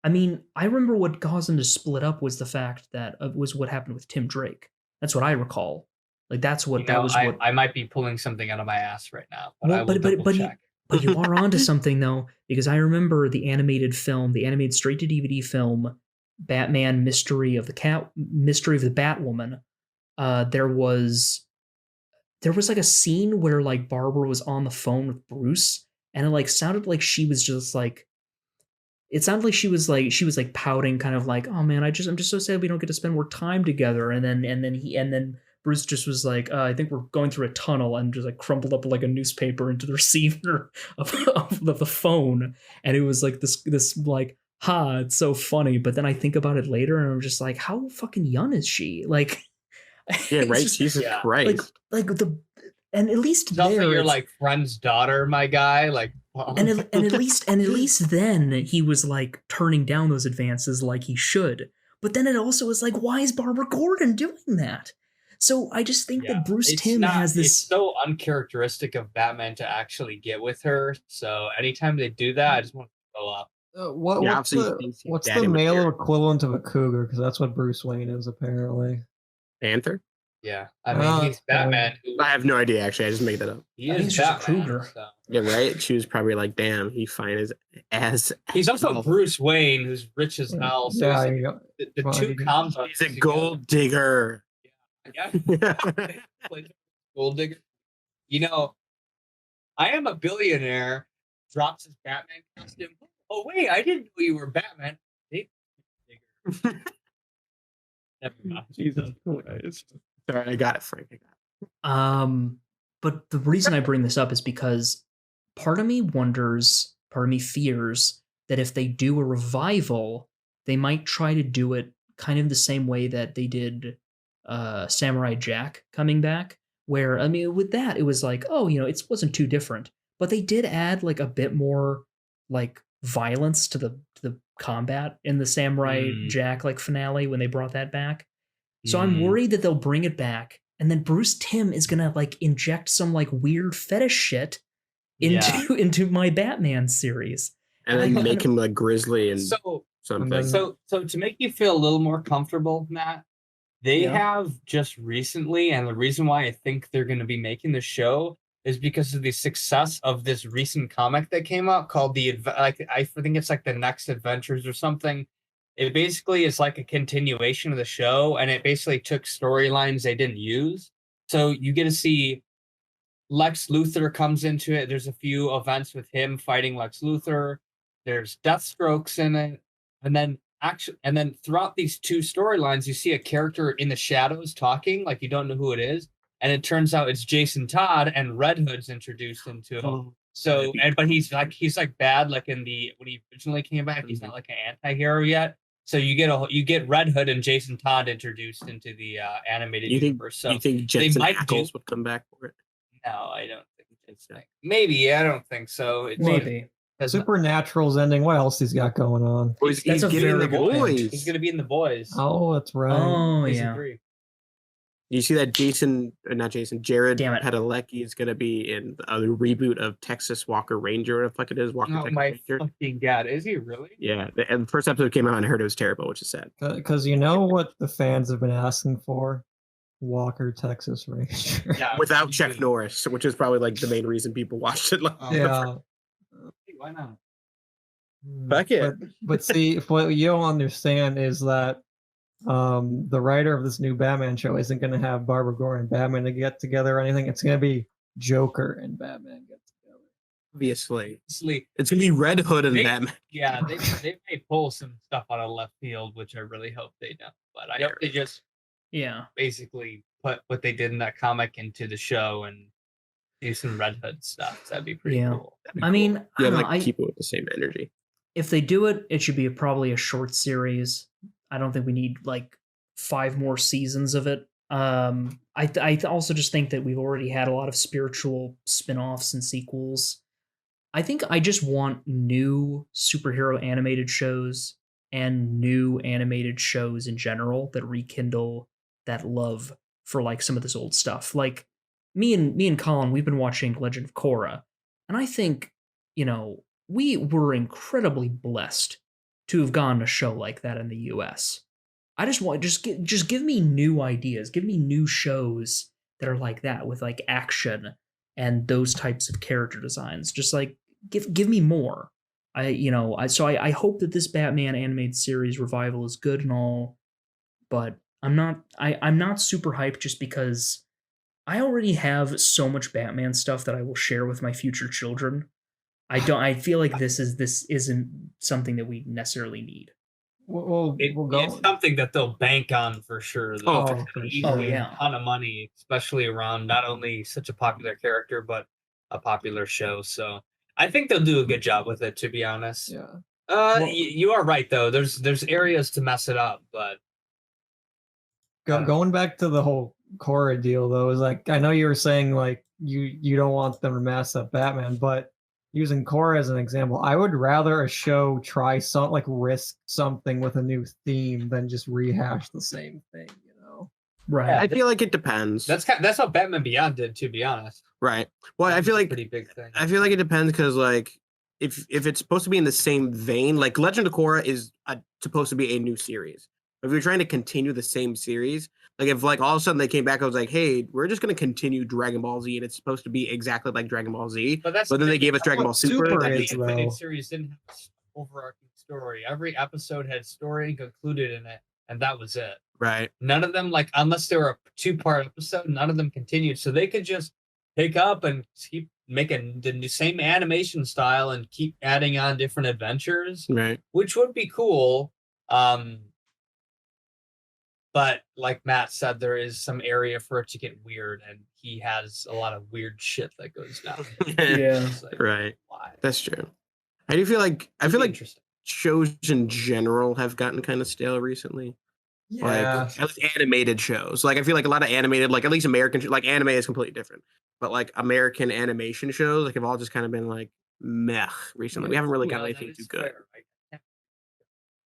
I mean, I remember what caused them to split up was the fact that was what happened with Tim Drake. That's what I recall. Like that's what You that know, was. I, I might be pulling something out of my ass right now, but Well, I will double check. But you are onto something though, because I remember the animated film, the animated straight to DVD film, Batman Mystery of the Batwoman. There was like a scene where like Barbara was on the phone with Bruce, and it like sounded like she was just like. It sounded like she was like pouting, kind of like, "Oh man, I'm just so sad we don't get to spend more time together." And then Bruce just was like, "I think we're going through a tunnel," and just like crumpled up like a newspaper into the receiver of the phone, and it was like this like, "Ha, it's so funny." But then I think about it later, and I'm just like, "How fucking young is she?" Like, Yeah, it's right. just- Jesus yeah, Christ. like and at least It's also there, your it's- like friend's daughter, my guy. Like, and at least then he was like turning down those advances like he should. But then it also was like, why is Barbara Gordon doing that? So I just think that Bruce Timm has this. It's so uncharacteristic of Batman to actually get with her. So anytime they do that, I just want to go up. What's the male equivalent of a cougar? Because that's what Bruce Wayne is apparently. Panther? Yeah, I mean he's Batman. I have no idea. Actually, I just made that up. He I think is he's just a Batman. cougar. So. Yeah, right. She was probably like, "Damn, he fine as ass." He's also Bruce Wayne, who's rich as hell. So Yeah, it's like the two combos. He's a gold digger. Yeah, gold digger. You know, I am a billionaire. Drops his Batman costume. Oh wait, I didn't know you were Batman. Digger. Never mind. Jesus Christ. Sorry, I got it, Frank. I got it. But the reason I bring this up is because part of me fears that if they do a revival, they might try to do it kind of the same way that they did Samurai Jack coming back, where, I mean, with that, it was like, oh, it wasn't too different, but they did add like a bit more like violence to the combat in the Samurai Jack like finale when they brought that back. So I'm worried that they'll bring it back, and then Bruce Timm is gonna like inject some like weird fetish shit into my Batman series, and then make him like grizzly and something. So to make you feel a little more comfortable, Matt, they have just recently, and the reason why I think they're going to be making the show is because of the success of this recent comic that came out called I think it's like the Next Adventures or something. It basically is like a continuation of the show, and it basically took storylines they didn't use. So you get to see Lex Luthor comes into it. There's a few events with him fighting Lex Luthor. There's Deathstrokes in it, and then throughout these two storylines, you see a character in the shadows talking, like you don't know who it is, and it turns out it's Jason Todd, and Red Hood's introduced into it. Oh. So, but he's like bad, like when he originally came back, he's not like an anti-hero yet. So you get Red Hood and Jason Todd introduced into the animated universe. So you think Jensen Ackles would come back for it? No, I don't think it's maybe. I don't think so. Maybe. Supernatural's ending. What else he's got going on? He's getting the boys. He's gonna be in the boys. Oh, that's right. Oh, yeah. You see that Jared Padalecki is going to be in a reboot of Texas Walker Ranger, whatever the fuck it is. Fucking God, is he really? Yeah, and the first episode came out and I heard it was terrible, which is sad. Because you know what the fans have been asking for? Walker Texas Ranger. Yeah, without Chuck Norris, which is probably like the main reason people watched it. Yeah. Why not? Fuck it. But see, what you don't understand is that the writer of this new Batman show isn't going to have Barbara Gordon and Batman to get together or anything. It's going to be Joker and Batman get together. Obviously. It's going to be Red Hood and Batman. Yeah, they may pull some stuff out of left field, which I really hope they don't. But I hope they just basically put what they did in that comic into the show and do some Red Hood stuff. That'd be pretty cool. I mean, keep it with the same energy. If they do it, it should be probably a short series. I don't think we need like 5 more seasons of it. I also just think that we've already had a lot of spiritual spin-offs and sequels. I think I just want new superhero animated shows and new animated shows in general that rekindle that love for like some of this old stuff. Like me and Colin, we've been watching Legend of Korra, and I think, we were incredibly blessed to have gone to a show like that in the US. I just want just give me new ideas, give me new shows that are like that with like action and those types of character designs. Just like give me more. I hope that this Batman animated series revival is good and all, but I'm not super hyped just because I already have so much Batman stuff that I will share with my future children. I feel like this isn't something that we necessarily need. It's something that they'll bank on for sure. Oh yeah, a ton of money, especially around not only such a popular character but a popular show. So I think they'll do a good job with it. To be honest, you are right though. There's areas to mess it up, but going back to the whole Korra deal though is like, I know you were saying like you don't want them to mess up Batman, but using Korra as an example, I would rather a show try risk something with a new theme than just rehash the same thing, you know? Right. Yeah, I feel like it depends. That's what Batman Beyond did, to be honest. Right. Well, I That feel was a like pretty big thing. I feel like it depends because like if it's supposed to be in the same vein, like Legend of Korra is supposed to be a new series. If you're trying to continue the same series, like if like all of a sudden they came back, I was like, hey, we're just gonna continue Dragon Ball Z, and it's supposed to be exactly like Dragon Ball Z. But then they gave us Dragon Ball Super. Super that'd be- is, the though. animated series didn't have an overarching story. Every episode had story concluded in it, and that was it. Right. None of them, like, unless they were a 2-part episode, none of them continued. So they could just pick up and keep making the same animation style and keep adding on different adventures, Right. which would be cool. But like Matt said, there is some area for it to get weird, and he has a lot of weird shit that goes down. Yeah. It's like, Right. why? That's true. I do feel like Interesting. shows in general have gotten kind of stale recently. Yeah. Like at least animated shows. Like I feel like a lot of animated, like at least American, like anime is completely different. But like American animation shows, like have all just kind of been like meh recently. We haven't really got Well, anything that too is good. fair.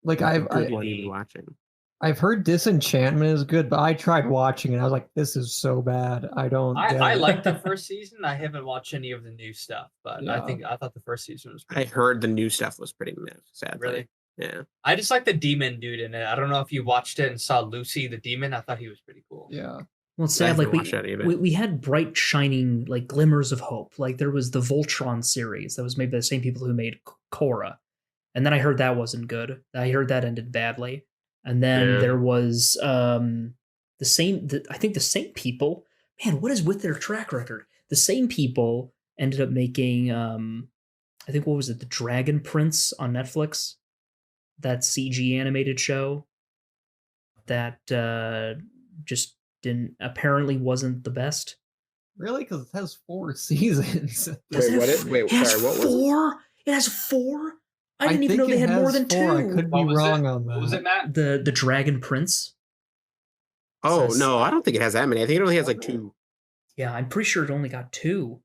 Like Good one to be watching. I've heard Disenchantment is good, but I tried watching and I was like, this is so bad. I don't get I it. liked the first season. I haven't watched any of the new stuff, but Yeah. I thought the first season was I pretty heard the new stuff was pretty meh, sadly. Really? Yeah. I just like the demon dude in it. I don't know if you watched it and saw Lucy the demon. I thought he was pretty cool. Yeah. Well, it's I sad. Like haven't watched any of it. we had bright, shining like glimmers of hope. Like there was the Voltron series that was made by the same people who made Korra, and then I heard that wasn't good. I heard that ended badly. And then Yeah. there was I think the same people. Man, what is with their track record? The same people ended up making I think what was it, the Dragon Prince on Netflix, that CG animated show that just wasn't the best. Really? Because it has 4 seasons. Does Wait, it what? have- Wait, it has sorry, what was it? 4? It has 4? I didn't even think know they it had more has than 2. 4. I could be What was wrong it? on that. What was it, Matt? The Dragon Prince. Oh Says- no, I don't think it has that many. I think it only has like 2. Yeah, I'm pretty sure it only got 2.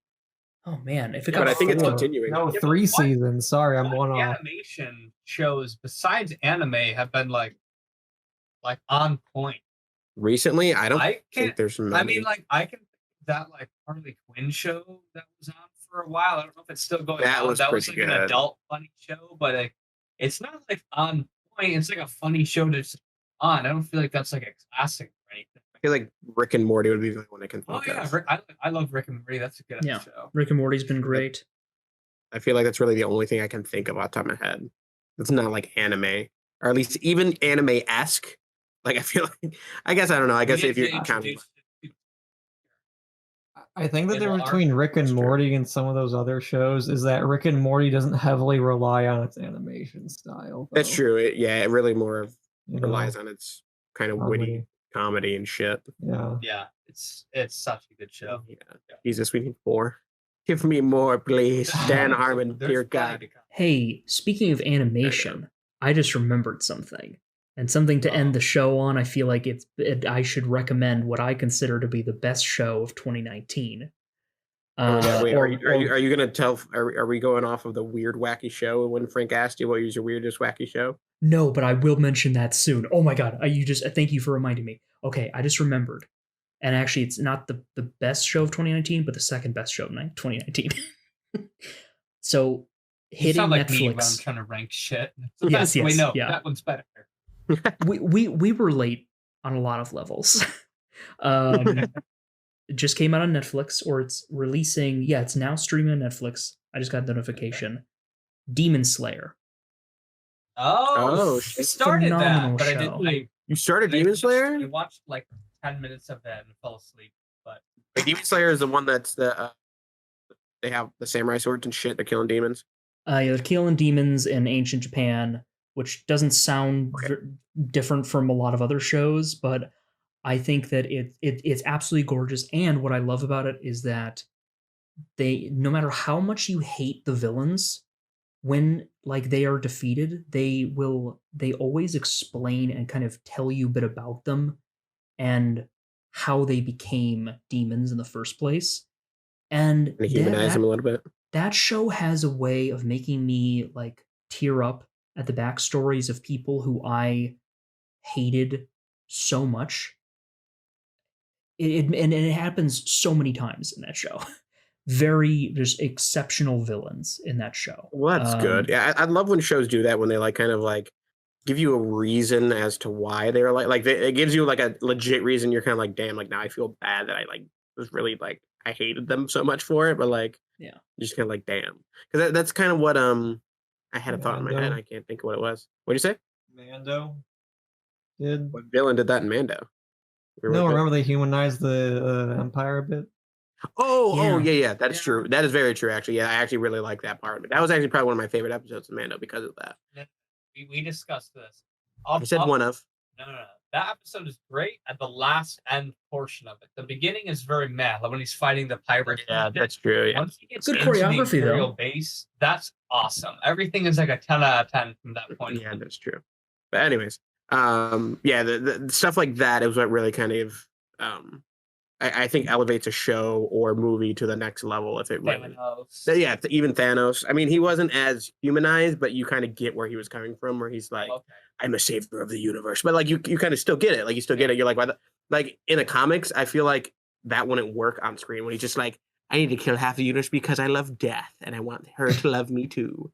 Oh man, if it Yeah, got but I think it's 4, continuing. No, Yeah, but 3 what- seasons. Sorry, I'm What one off. animation shows besides anime have been like on point. Recently, I don't I think can't. there's many. I mean, like I can think of that like Harley Quinn show that was on for a while. I don't know if it's still going That on. was That was pretty like an good. adult funny show, but like, it's not like on point. It's like a funny show to just on. I don't feel like that's like a classic or anything. I feel like Rick and Morty would be the only one I can Oh think yeah, of. I love Rick and Morty. That's a good Yeah. show. Rick and Morty's been great. I feel like that's really the only thing I can think of off the top of my head. It's not like anime, or at least even anime-esque. Like I feel like, I guess I don't know. I guess We if need you're to counting, introduce it. I think the Yeah, difference well, between Rick and That's true. Morty and some of those other shows is that Rick and Morty doesn't heavily rely on its animation style. that's though, true. It really more of you know? relies on its kind of witty comedy and shit. Yeah. Yeah, it's such a good show. Yeah. Jesus, we need more. Give me more, please. Dan Harmon, There's dear plenty God. to come. Hey, speaking of animation, I just remembered something. And something to end the show on. I feel like I should recommend what I consider to be the best show of 2019. Wait, or- are you gonna tell? Are we going off of the weird wacky show when Frank asked you what was your weirdest wacky show? No, but I will mention that soon. Oh my god, thank you for reminding me. Okay, I just remembered. And actually, it's not the best show of 2019, but the second best show of 2019. So, You hitting sound like me when I'm Netflix. trying to rank shit. Yes, Wait, yes, no, yeah. that one's better. we relate on a lot of levels. It just came out on Netflix, or it's releasing. Yeah, it's now streaming on Netflix. I just got notification. Demon Slayer. Oh, I shit. started Phenomenal that, but I show. didn't. You started I Demon just- Slayer? I watched like 10 minutes of that and fell asleep. But Wait, Demon Slayer is the one that's they have the samurai swords and shit. They're killing demons. Yeah, they're killing demons in ancient Japan, which doesn't sound different from a lot of other shows, but I think that it's absolutely gorgeous. And what I love about it is that no matter how much you hate the villains, when like they are defeated, they always explain and kind of tell you a bit about them and how they became demons in the first place. And And humanize him a little bit. that show has a way of making me like tear up at the backstories of people who I hated so much. And it happens so many times in that show. There's exceptional villains in that show. Well, that's good. Yeah, I love when shows do that, when they like kind of like give you a reason as to why they're it gives you like a legit reason. You're kind of like, damn, like now I feel bad that I like was really like I hated them so much for it, but like Yeah. you're just kind of like, damn, because that's kind of what I had a thought in my head. I can't think of what it was. What'd you say? Mando did. What villain did that in Mando? No, remember they humanized the Empire a bit. Yeah. That's true. That is very true, actually. Yeah, I actually really like that part of it. That was actually probably one of my favorite episodes of Mando because of that. We discussed this. I said one of. No. That episode is great at the last end portion of it. The beginning is very meh, like when he's fighting the pirates. Yeah, that's true. Yeah. Once he gets Good into choreography, the Imperial though. base, that's awesome. Everything is like a 10 out of 10 from that point. Yeah, that's true. But anyways, the stuff like that is what really kind of I think elevates a show or movie to the next level if it really. Yeah, even Thanos. I mean, he wasn't as humanized, but you kind of get where he was coming from, where he's like, I'm a savior of the universe. But like you kind of still get it. Like you still get it. You're like, why like in the comics, I feel like that wouldn't work on screen when he's just like, I need to kill half the universe because I love death and I want her to love me too.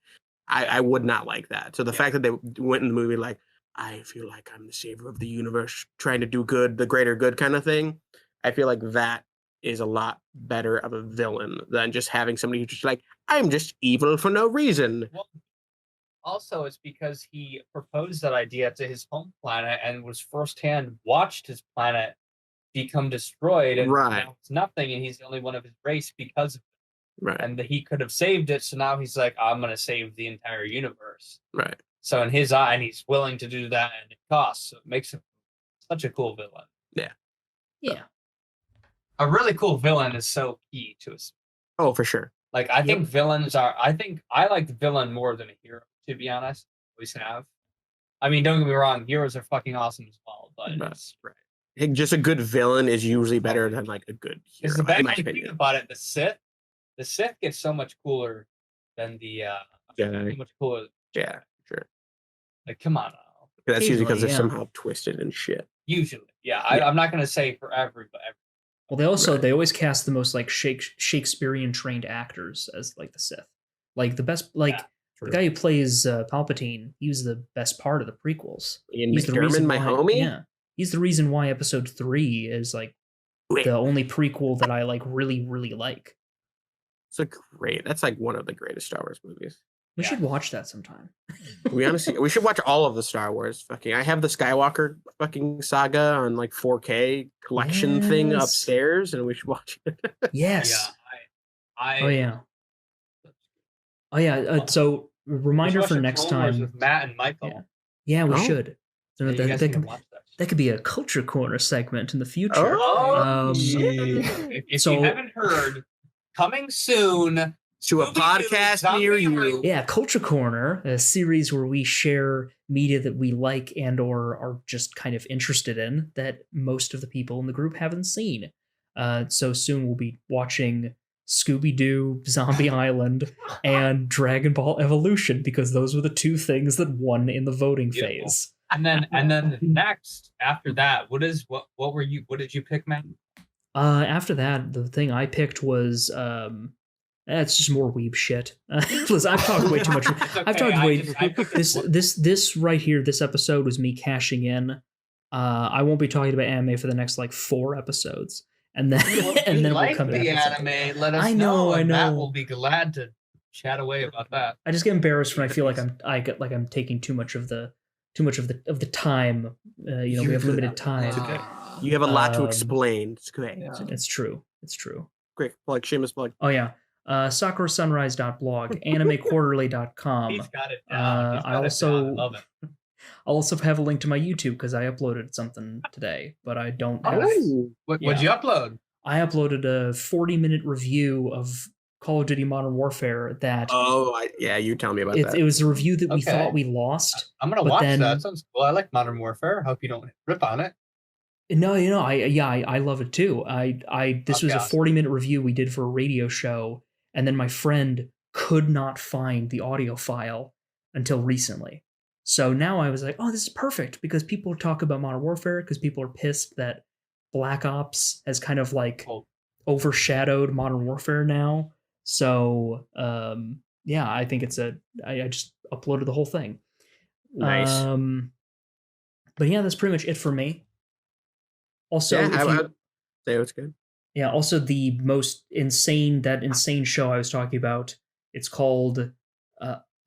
I would not like that. So the fact that they went in the movie like, I feel like I'm the savior of the universe, trying to do good, the greater good kind of thing. I feel like that is a lot better of a villain than just having somebody who's just like, I'm just evil for no reason. Well, also, it's because he proposed that idea to his home planet and was firsthand watched his planet become destroyed, and now it's nothing, and he's the only one of his race because of it. Right. And he could have saved it, so now he's like, I'm going to save the entire universe. Right. So in his eye, and he's willing to do that, and it costs. So it makes him such a cool villain. Yeah. Yeah. A really cool villain is so key to us. Oh, for sure. Like, I think villains are, I like the villain more than a hero, to be honest. Always have. I mean, don't get me wrong, heroes are fucking awesome as well, but it's, right. I think just a good villain is usually better than like a good hero. Because the best thing think about it, the Sith gets so much cooler than the Jedi. Much cooler. Yeah, sure. Like, come on now. That's usually because they're somehow twisted and shit. Usually, yeah. I'm not gonna say for every, but every. Well, they always cast the most like Shakespearean trained actors as like the Sith. Like the best, like the guy who plays Palpatine. He was the best part of the prequels. Ian McDermott, my homie. Yeah, he's the reason why Episode 3 is like the only prequel that I like really like. It's great. That's like one of the greatest Star Wars movies. We should watch that sometime. We should watch all of the Star Wars. I have the Skywalker fucking saga on like 4K collection thing upstairs, and we should watch it. Yes. Yeah. So reminder for next time with Matt and Michael. Yeah, we should. So that could be a culture corner segment in the future. If you haven't heard, coming soon to a podcast near you. Yeah, Culture Corner, a series where we share media that we like and or are just kind of interested in that most of the people in the group haven't seen. So soon we'll be watching Scooby-Doo, Zombie Island, and Dragon Ball Evolution, because those were the two things that won in the voting phase. And then next after that, what did you pick, Matt? After that, the thing I picked was it's just more weeb shit. Listen, I've talked way too much. I've talked way. This right here, this episode was me cashing in. I won't be talking about anime for the next like 4 episodes, and then we'll come back. The anime, let us know. I know. Matt will be glad to chat away about that. I just get embarrassed when I feel like I'm taking too much of the time. We have limited time. It's okay. You have a lot to explain. It's great. Yeah. It's true. Quick plug, shameless plug. Oh yeah. sakurasunrise.blog, animequarterly.com. He's got it down. I love it. I'll also have a link to my YouTube because I uploaded something today, but I don't have... What'd you upload? I uploaded a 40-minute review of Call of Duty Modern Warfare that... you tell me about that. It was a review that we thought we lost. I'm going to watch that. Sounds cool. I like Modern Warfare. I hope you don't rip on it. No, I love it too. This was a Okay, 40-minute review we did for a radio show, and then my friend could not find the audio file until recently. So now I was like, oh, this is perfect because people talk about Modern Warfare because people are pissed that Black Ops has kind of like Oh. overshadowed Modern Warfare now. So yeah, I think I just uploaded the whole thing. Nice. But yeah, that's pretty much it for me. Also, Yeah, if I you, would say it's good. yeah, also the most insane show I was talking about. It's called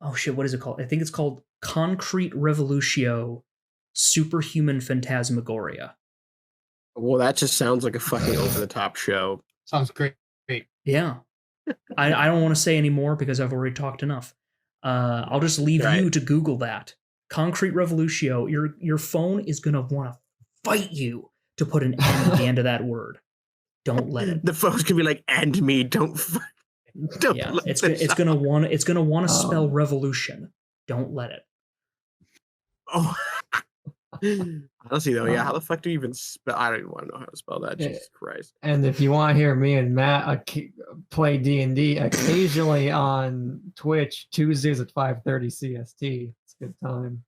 oh shit, what is it called? I think it's called Concrete Revolutio Superhuman Phantasmagoria. Well, that just sounds like a fucking over the top show. Sounds great. Yeah. I don't want to say any more because I've already talked enough. I'll just leave Right. you to Google that. Concrete Revolutio. Your phone is gonna want to fight you to put an N at the end of that word. Don't let it. The folks can be like, "And me, don't." Don't Yeah, let it's this gonna want to spell Um, revolution. Don't let it. Oh. Honestly, though, yeah. How Um, the fuck do you even spell? I don't even want to know how to spell that. Yeah. Jesus Christ. And if you want to hear me and Matt play D&D occasionally on Twitch, Tuesdays at 5:30 CST. It's a good time.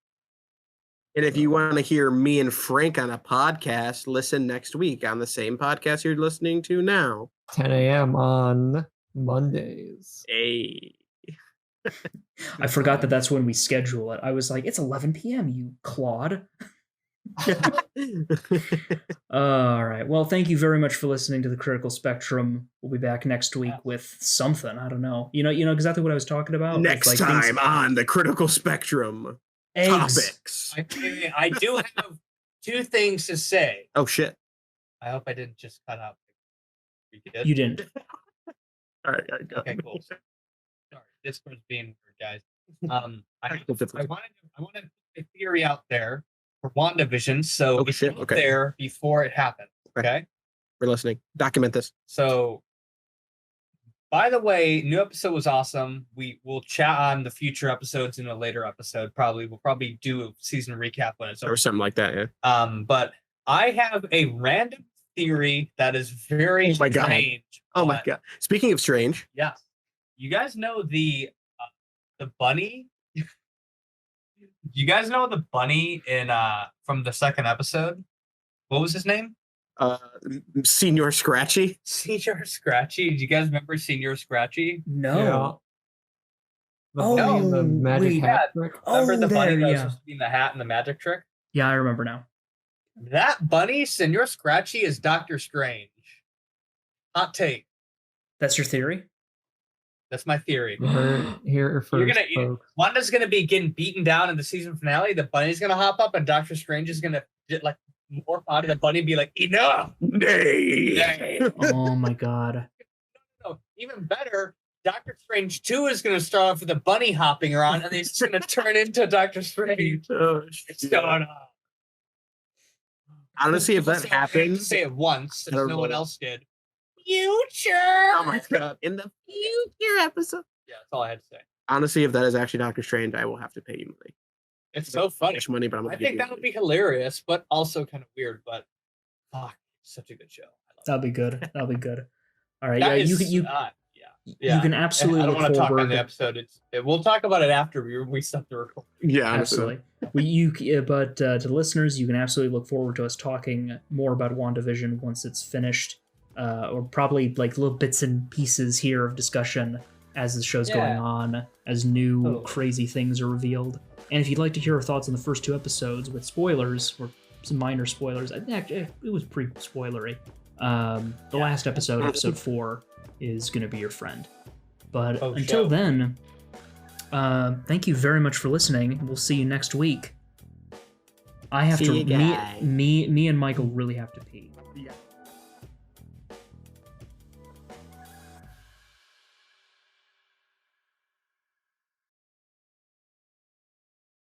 And if you want to hear me and Frank on a podcast, listen next week on the same podcast you're listening to now. 10 a.m. on Mondays. Hey. I forgot that that's when we schedule it. I was like, it's 11 p.m. You clod. All right. Well, thank you very much for listening to the Critical Spectrum. We'll be back next week with something. I don't know. You know exactly what I was talking about. Next It's like time on the Critical Spectrum eggs. topics. I do have two things to say. Oh shit! I hope I didn't just cut out. We did? You didn't. All right, go. Okay, cool. Sorry, Discord's being weird, guys. I Technical difficulty. wanted to put a theory out there for WandaVision, so Oh, it's shit, out okay. there before it happens. Okay. Okay. We're listening. Document this. So, by the way, new episode was awesome. We will chat on the future episodes in a later episode. We'll probably do a season recap when it's Or over. something like that, yeah. But I have a random theory that is very Oh my God. strange. Oh my but- god. Speaking of strange, Yeah. You guys know the bunny? You guys know the bunny in from the second episode? What was his name? Senior Scratchy. Senior Scratchy. Do you guys remember Senior Scratchy? No. The Oh, bunny and the magic wait. hat trick. Remember the bunny that was yeah. supposed to be in the hat and the magic trick? Yeah, I remember now. That bunny, Senior Scratchy, is Doctor Strange. Hot take. That's your theory? That's my theory. Here first, folks. Wanda's gonna be getting beaten down in the season finale. The bunny's gonna hop up, and Doctor Strange is gonna get like morph out of the bunny and be like, "Enough!" Nay. Oh my god. No, even better. Doctor Strange 2 is gonna start off with a bunny hopping around, and he's gonna turn into Doctor Strange. Oh, It's shit. going on. Honestly, if that Say happens, it once, since I don't no one know. else did. Future. oh my god, in the future episode. Yeah, that's all I had to say. Honestly, if that is actually Doctor Strange, I will have to pay you money. It's so funny. Much money, but I'm gonna I give think you that would money. be hilarious, but also kind of weird. But fuck, such a good show. I love That'll be good. That'll be good. All right. it. That Yeah, you is can you not- you yeah. can And absolutely I don't look want to talk on forward. the episode. We'll talk about it after we stop the recording. Yeah, honestly. Absolutely. But to the listeners, you can absolutely look forward to us talking more about WandaVision once it's finished, or probably like little bits and pieces here of discussion as the show's going Yeah. on, as new Totally. crazy things are revealed. And if you'd like to hear our thoughts on the first two episodes with spoilers, or some minor spoilers, I think it was pretty spoilery. The last episode, episode 4, is going to be your friend. But Oh, until show. then, thank you very much for listening. We'll see you next week. I have See to. you guys. Me and Michael really have to pee. Yeah.